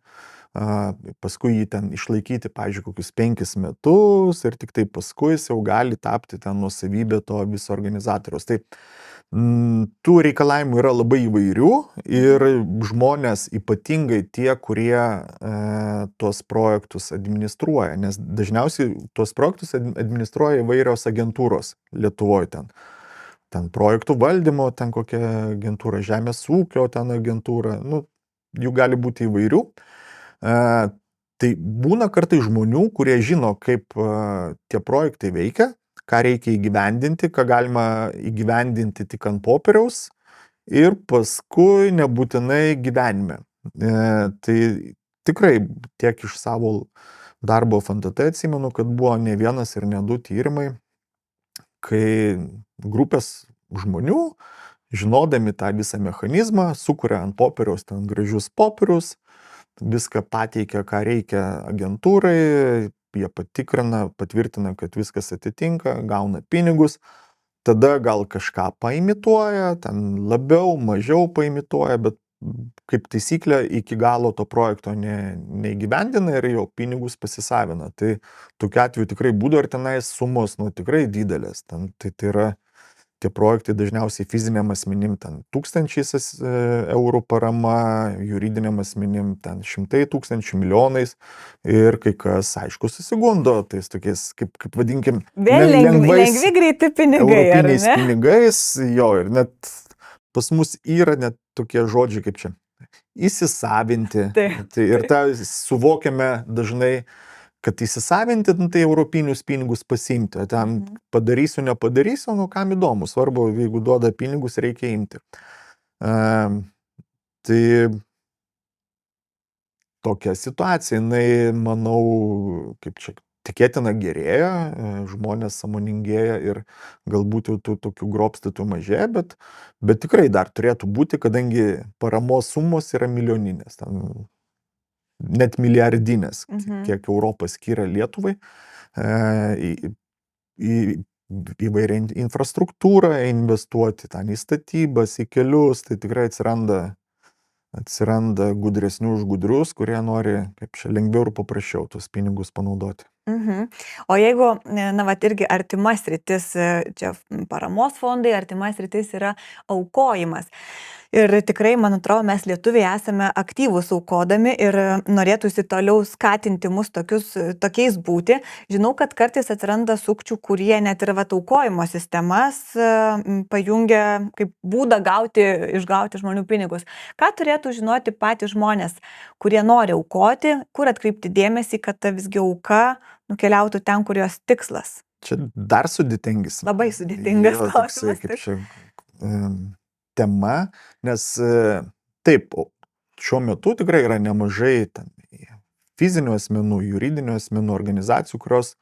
paskui jį ten išlaikyti, pavyzdžiui, kokius 5 metus ir tik tai paskui jis jau gali tapti ten nuosavybė to viso organizatoriaus. Tai tų reikalavimų yra labai įvairių ir žmonės, ypatingai tie, kurie tuos projektus administruoja, nes dažniausiai tuos projektus administruoja įvairios agentūros Lietuvoje ten projektų valdymo, ten kokia agentūra, žemės ūkio ten agentūra, jų gali būti įvairių. Tai būna kartai žmonių, kurie žino, kaip tie projektai veikia, ką reikia įgyvendinti, ką galima įgyvendinti tik ant popieriaus ir paskui nebūtinai gyvenime. Tai tikrai tiek iš savo darbo FNTT atsimenu, kad buvo ne vienas ir ne 2 tyrimai, kai grupės žmonių, žinodami tą visą mechanizmą, sukuria ant popieriaus ten gražius popierius, viską pateikia, ką reikia agentūrai, jie patikrina, patvirtina, kad viskas atitinka, gauna pinigus, tada gal kažką paimituoja, ten labiau, mažiau paimituoja, bet kaip taisyklė iki galo to projekto neįgyvendina ir jau pinigus pasisavina. Tai tokiu atveju tikrai būdavo ir tenais sumos tikrai didelės. Tai yra tie projektai dažniausiai fiziniam asmenim ten 1000 eurų parama, juridiniam asmenim ten 100 000, milijonais ir kai kas, aišku, susigundo tais tokiais, kaip vadinkim, lengvi greiti pinigai, europiniais pinigais, jo, ir net pas mus yra net tokie žodžiai kaip čia įsisavinti. Tai ir tą suvokiame dažnai, kad įsisavinti, tai europinius pinigus pasiimti. Ten padarysiu, nepadarysiu, kam įdomu. Svarbu, jeigu duoda pinigus, reikia imti. Tai tokia situacija, manau, kaip čia, tikėtina gerėja, žmonės sąmoningėja ir galbūt jau tų tokių grobstytų mažėja, bet tikrai dar turėtų būti, kadangi paramos sumos yra milijoninės. Net milijardinės, kiek Europos skiria Lietuvai į įvairią infrastruktūrą investuoti, ten į statybas, į kelius, tai tikrai atsiranda gudresnių už gudrius, kurie nori kaip čia lengviau ir paprasčiau tuos pinigus panaudoti. O jeigu, irgi artimas rytis, čia paramos fondai, artimas rytis yra aukojimas. Ir tikrai, man atrodo, mes lietuviai esame aktyvūs aukodami ir norėtųsi toliau skatinti mus tokiais būti. Žinau, kad kartais atsiranda sukčių, kurie net ir aukojimo sistemas pajungia kaip būdą išgauti žmonių pinigus. Ką turėtų žinoti patys žmonės, kurie nori aukoti, kur atkreipti dėmesį, kad ta visgi auka nukeliautų ten, kur jos tikslas? Čia dar sudėtingis. Labai sudėtingas klausimas. Tema, nes taip, šiuo metu tikrai yra nemažai fizinių asmenų, juridinių asmenų, organizacijų, kurios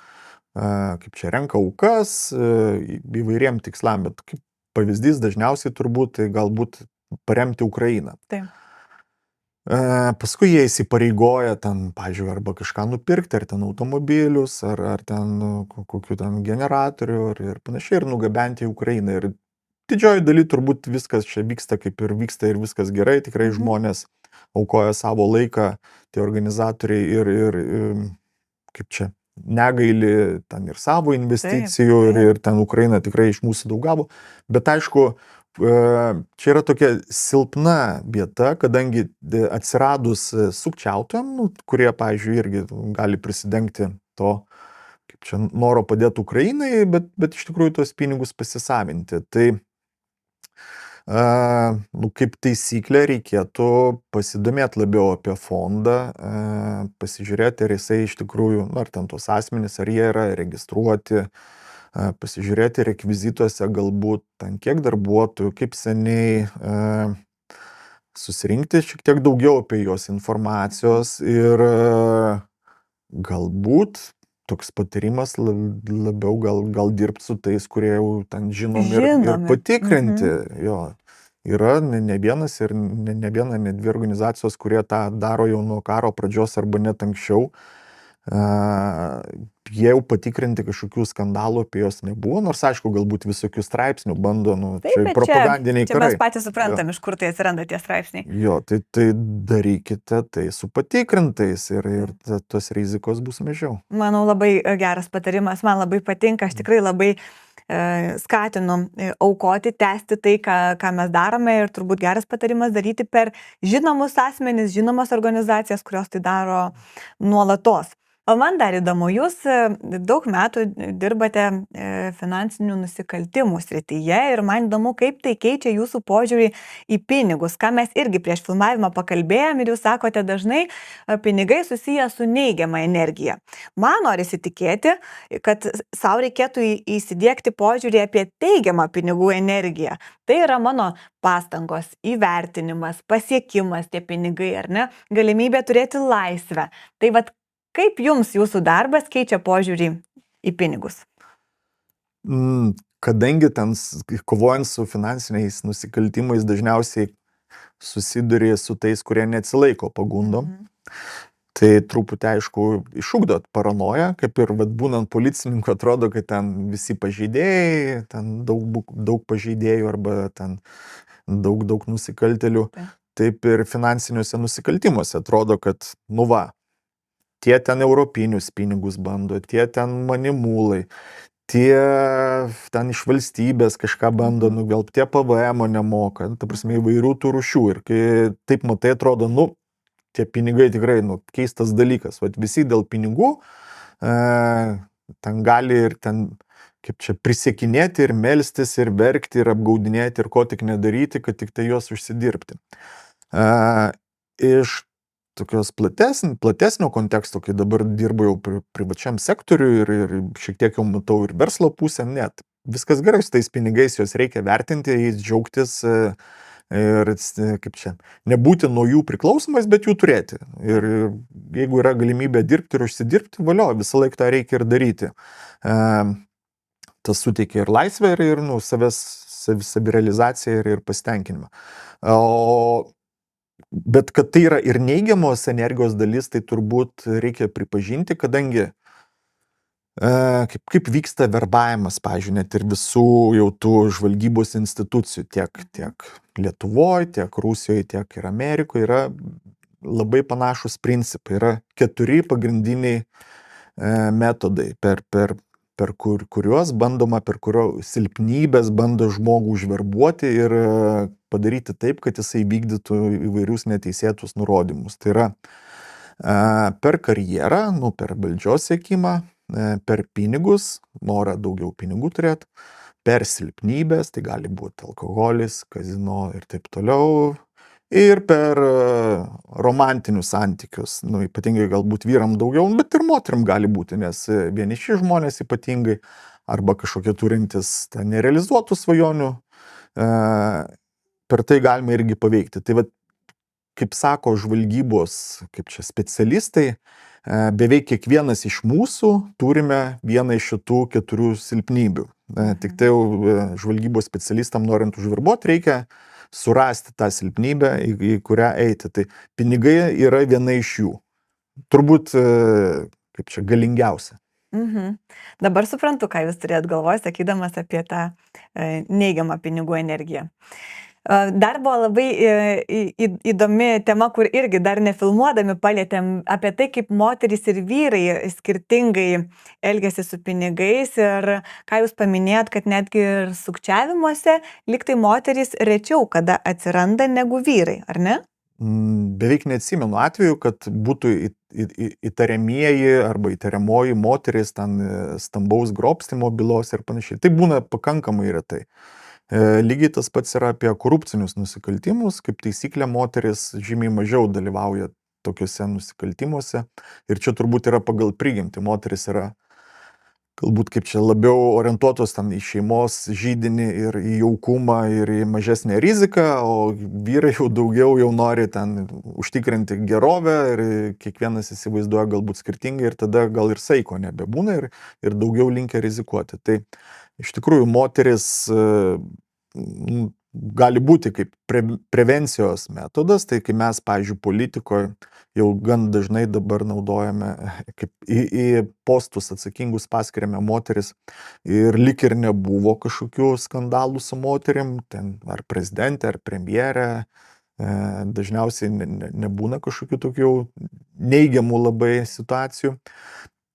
kaip čia renka aukas įvairiem tikslam, bet kaip pavyzdys dažniausiai turbūt tai galbūt paremti Ukrainą. Taip. Paskui jie įsipareigoja ten, pavyzdžiui, arba kažką nupirkti, ar ten automobilius, ar ten kokių ten generatorių ir panašiai, ir nugabenti į Ukrainą. Ir didžioji daly turbūt viskas čia vyksta kaip ir vyksta ir viskas gerai, tikrai žmonės aukoja savo laiką, tie organizatoriai ir kaip čia, negaili ten ir savo investicijų ir ten Ukraina tikrai iš mūsų daug gavo. Bet aišku, čia yra tokia silpna vieta, kadangi atsiradus sukčiautojam, kurie, pavyzdžiui, irgi gali prisidengti to, kaip čia, noro padėti Ukrainai, bet iš tikrųjų tos pinigus pasisavinti. Tai kaip taisyklė reikėtų pasidomėti labiau apie fondą, pasižiūrėti, ar jisai iš tikrųjų, ar ten tos asmenys, ar jie yra registruoti, pasižiūrėti rekvizituose galbūt ten kiek darbuotojų, kaip seniai, susirinkti šiek tiek daugiau apie juos informacijos ir galbūt toks patarimas labiau gal dirbti su tais, kurie jau ten žinomi ir patikrinti. Jo. Yra ne vienas ir ne viena, ne dvi organizacijos, kurie tą daro jau nuo karo pradžios arba net anksčiau. Jie jau patikrinti kažkokių skandalų apie jos nebuvo, nors aišku, galbūt visokių straipsnių bando, čia propagandiniai karai. Čia mes patys suprantam, iš kur tai atsiranda tie straipsniai. Jo, tai darykite tai su patikrintais ir tos rizikos bus mažiau. Manau, labai geras patarimas, man labai patinka, aš tikrai labai skatinu aukoti, tęsti tai, ką mes darome ir turbūt geras patarimas daryti per žinomus asmenis, žinomas organizacijas, kurios tai daro nuolatos. O man dar įdomu, jūs daug metų dirbate finansinių nusikaltimų srityje ir man įdomu, kaip tai keičia jūsų požiūrį į pinigus, ką mes irgi prieš filmavimą pakalbėjom ir jūs sakote dažnai, pinigai susiję su neigiama energija. Man norisi tikėti, kad savo reikėtų įsidiegti požiūrį apie teigiamą pinigų energiją. Tai yra mano pastangos, įvertinimas, pasiekimas tie pinigai, ar ne, galimybė turėti laisvę. Tai vat, kaip jums jūsų darbas keičia požiūrį į pinigus? Kadangi ten kovojant su finansiniais nusikaltimais dažniausiai susiduri su tais, kurie neatsilaiko pagundom, tai truputį aišku išugdot paranoją, kaip ir būnant policininku atrodo, kad ten visi pažeidėjai, ten daug pažeidėjų arba ten daug nusikaltelių, taip ir finansiniuose nusikaltimuose atrodo, kad tie ten europinius pinigus bando, tie ten manimūlai, tie ten iš valstybės kažką bando nuvelti, tie PVM nemoka, ta prasme įvairių tų rūšių. Ir kai taip matai, atrodo, tie pinigai tikrai, keistas dalykas. Vat visi dėl pinigų ten gali ir ten, kaip čia, prisiekinėti ir melstis ir verkti ir apgaudinėti ir ko tik nedaryti, kad tik tai juos užsidirbti. Iš tokios platesnio konteksto, kai dabar dirbu jau privačiam sektoriui ir šiek tiek jau matau ir verslo pusę, net viskas gerai su tais pinigais, juos reikia vertinti, jais džiaugtis ir, kaip čia, nebūti nuo jų priklausomais, bet jų turėti. Ir jeigu yra galimybė dirbti ir užsidirbti, valio, visą laiką tą reikia ir daryti. Tas suteikia ir laisvę, ir savirealizaciją ir pasitenkinimą. Bet kad tai yra ir neigiamos energijos dalis, tai turbūt reikia pripažinti, kadangi kaip vyksta verbavimas, pavyzdžiui, net ir visų jau tų žvalgybos institucijų, tiek Lietuvoje, tiek Rusijoje, tiek ir Amerikoje, yra labai panašus principai. Yra 4 pagrindiniai metodai, per kuriuos bandoma, per kurio silpnybės bando žmogų užverbuoti ir padaryti taip, kad jisai vykdytų įvairius neteisėtus nurodymus. Tai yra per karjerą, per valdžios siekimą, per pinigus, norą daugiau pinigų turėti, per silpnybės, tai gali būti alkoholis, kazino ir taip toliau, ir per romantinius santykius, ypatingai galbūt vyram daugiau, bet ir moterim gali būti, nes vieniši žmonės ypatingai, arba kažkokie turintis nerealizuotų svajonių, per tai galima irgi paveikti. Tai kaip sako žvalgybos, kaip čia specialistai, beveik kiekvienas iš mūsų turime vieną iš šitų 4 silpnybių. Tik tai jau žvalgybos specialistam norint užverbuoti reikia surasti tą silpnybę, į kurią eiti. Tai pinigai yra viena iš jų. Turbūt, kaip čia, galingiausia. Dabar suprantu, ką jūs turėt galvoj, sakydamas apie tą neigiamą pinigų energiją. Dar buvo labai įdomi tema, kur irgi dar nefilmuodami palėtėm apie tai, kaip moterys ir vyrai skirtingai elgiasi su pinigais ir ką jūs paminėjot, kad netgi ir sukčiavimuose liktai moterys rečiau kada atsiranda negu vyrai, ar ne? Beveik neatsimenu atveju, kad būtų įtariamieji arba įtariamoji moteris ten stambaus grobstymo bylos ir panašiai. Tai būna pakankamai retai. Lygiai tas pats yra apie korupcinius nusikaltimus, kaip taisyklė moteris žymiai mažiau dalyvauja tokiuose nusikaltimuose ir čia turbūt yra pagal prigimtį. Moteris yra galbūt kaip čia labiau orientuotos ten į šeimos židinį ir į jaukumą ir į mažesnę riziką, o vyrai jau daugiau jau nori ten užtikrinti gerovę ir kiekvienas įsivaizduoja galbūt skirtingai ir tada gal ir saiko nebebūna ir daugiau linkę rizikuoti. Tai iš tikrųjų moteris gali būti kaip prevencijos metodas, tai kai mes, pavyzdžiui, politikoje jau gan dažnai dabar naudojame, kaip į postus atsakingus paskiriame moteris ir lyg ir nebuvo kažkokių skandalų su moterim, ten ar prezidentė, ar premjerė, dažniausiai nebūna kažkokių tokių neigiamų labai situacijų.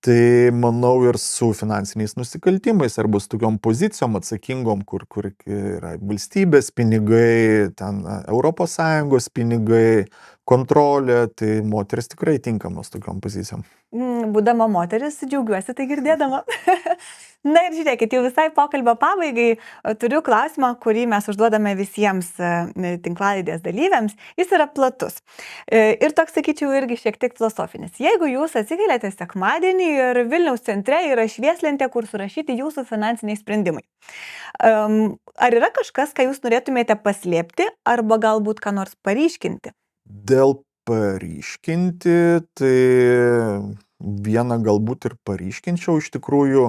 Tai manau ir su finansiniais nusikaltimais arba su tokiom pozicijom atsakingom, kur yra valstybės pinigai, ten ES pinigai, kontrolė, tai moteris tikrai tinkamos tokiom pozicijom. Būdama moteris, džiaugiuosi tai girdėdama. Na ir žiūrėkit, jau visai pokalbio pabaigai turiu klausimą, kurį mes užduodame visiems tinklalaidės dalyviams. Jis yra platus. Ir toks, sakyčiau, irgi šiek tiek filosofinis. Jeigu jūs atsikeliate sekmadienį ir Vilniaus centre yra švieslentė, kur surašyti jūsų finansiniai sprendimai. Ar yra kažkas, ką jūs norėtumėte paslėpti arba galbūt ką nors paryškinti? Dėl paryškinti, tai vieną galbūt ir paryškinčiau iš tikrųjų.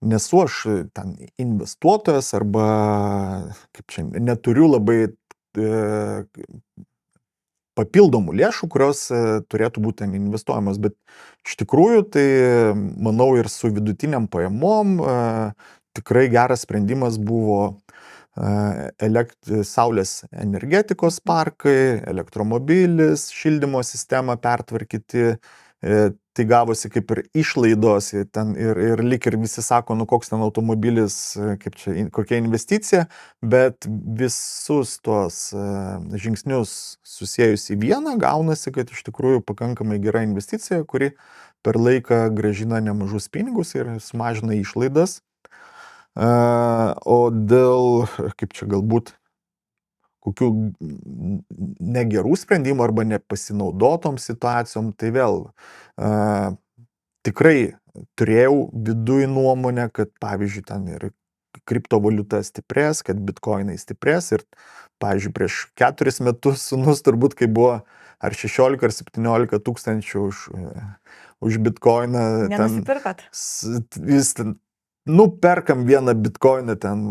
Nesu aš ten investuotojas arba, kaip čia, neturiu labai papildomų lėšų, kurios turėtų būti investuojamos, bet iš tikrųjų tai manau ir su vidutiniam pajamom tikrai geras sprendimas buvo saulės energetikos parkai, elektromobilis, šildymo sistemą pertvarkyti. Tai gavosi kaip ir išlaidos ten ir lyg ir visi sako, nu koks ten automobilis, kaip čia, kokia investicija, bet visus tuos žingsnius susiejus į vieną gaunasi, kad iš tikrųjų pakankamai gera investicija, kuri per laiką grąžina nemažus pinigus ir sumažina išlaidas. O dėl, kaip čia galbūt, kokių negerų sprendimų arba nepasinaudotom situacijom, tai vėl tikrai turėjau viduj nuomonę, kad pavyzdžiui ten ir kriptovaliuta stiprės, kad bitkoinai stiprės ir pavyzdžiui prieš 4 metus sūnus turbūt kai buvo ar 16 ar 17 tūkstančių už bitkoiną. Nenusipirkot? Vis ten, perkam vieną bitkoiną, ten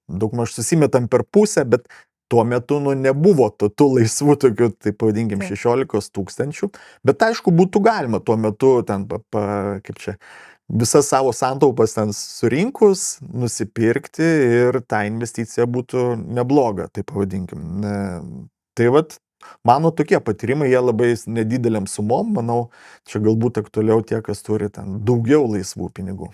daugmaž susimetam per pusę, bet tuo metu nebuvo tų laisvų tokių, tai pavadinkim, 16 tūkstančių, bet aišku būtų galima tuo metu ten, kaip čia, visas savo santaupas ten surinkus, nusipirkti ir ta investicija būtų nebloga, tai pavadinkim. Tai vat, mano tokie patyrimai, jie labai nedideliam sumom, manau, čia galbūt aktualiau tie, kas turi ten daugiau laisvų pinigų.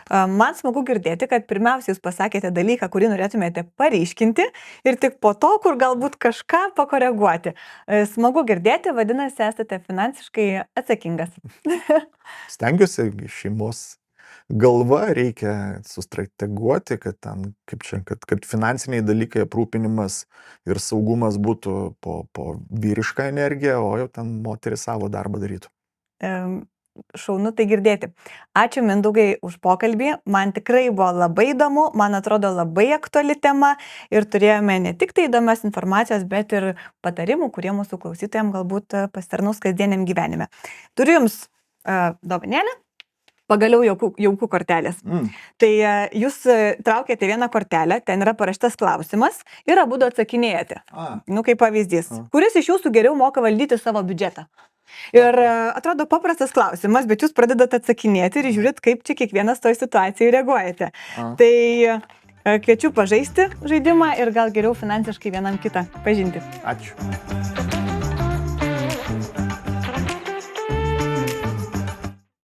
Man smagu girdėti, kad pirmiausia jūs pasakėte dalyką, kurį norėtumėte paryškinti ir tik po to, kur galbūt kažką pakoreguoti. Smagu girdėti, vadinasi, esate finansiškai atsakingas. Stengiuosi, šeimos galva reikia sustrateguoti, kad ten, kaip čia, kad finansiniai dalykai, aprūpinimas ir saugumas būtų po vyrišką energiją, o jau ten moteris savo darbą darytų. šaunu tai girdėti. Ačiū Mindaugai už pokalbį, man tikrai buvo labai įdomu, man atrodo labai aktuali tema ir turėjome ne tik tai įdomios informacijos, bet ir patarimų, kurie mūsų klausytojams galbūt pasitarnaus kasdieniam gyvenime. Turiu Jums dovanėlę. Pagaliau jaukų kortelės. Tai jūs traukėte vieną kortelę, ten yra parašytas klausimas ir abudu atsakinėjate. Kaip pavyzdys. Kuris iš jūsų geriau moka valdyti savo biudžetą? Ir atrodo paprastas klausimas, bet jūs pradedate atsakinėti ir žiūrit, kaip čia kiekvienas toj situacijai reaguojate. Tai kviečiu pažaisti žaidimą ir gal geriau finansiškai vienam kitą pažinti. Ačiū.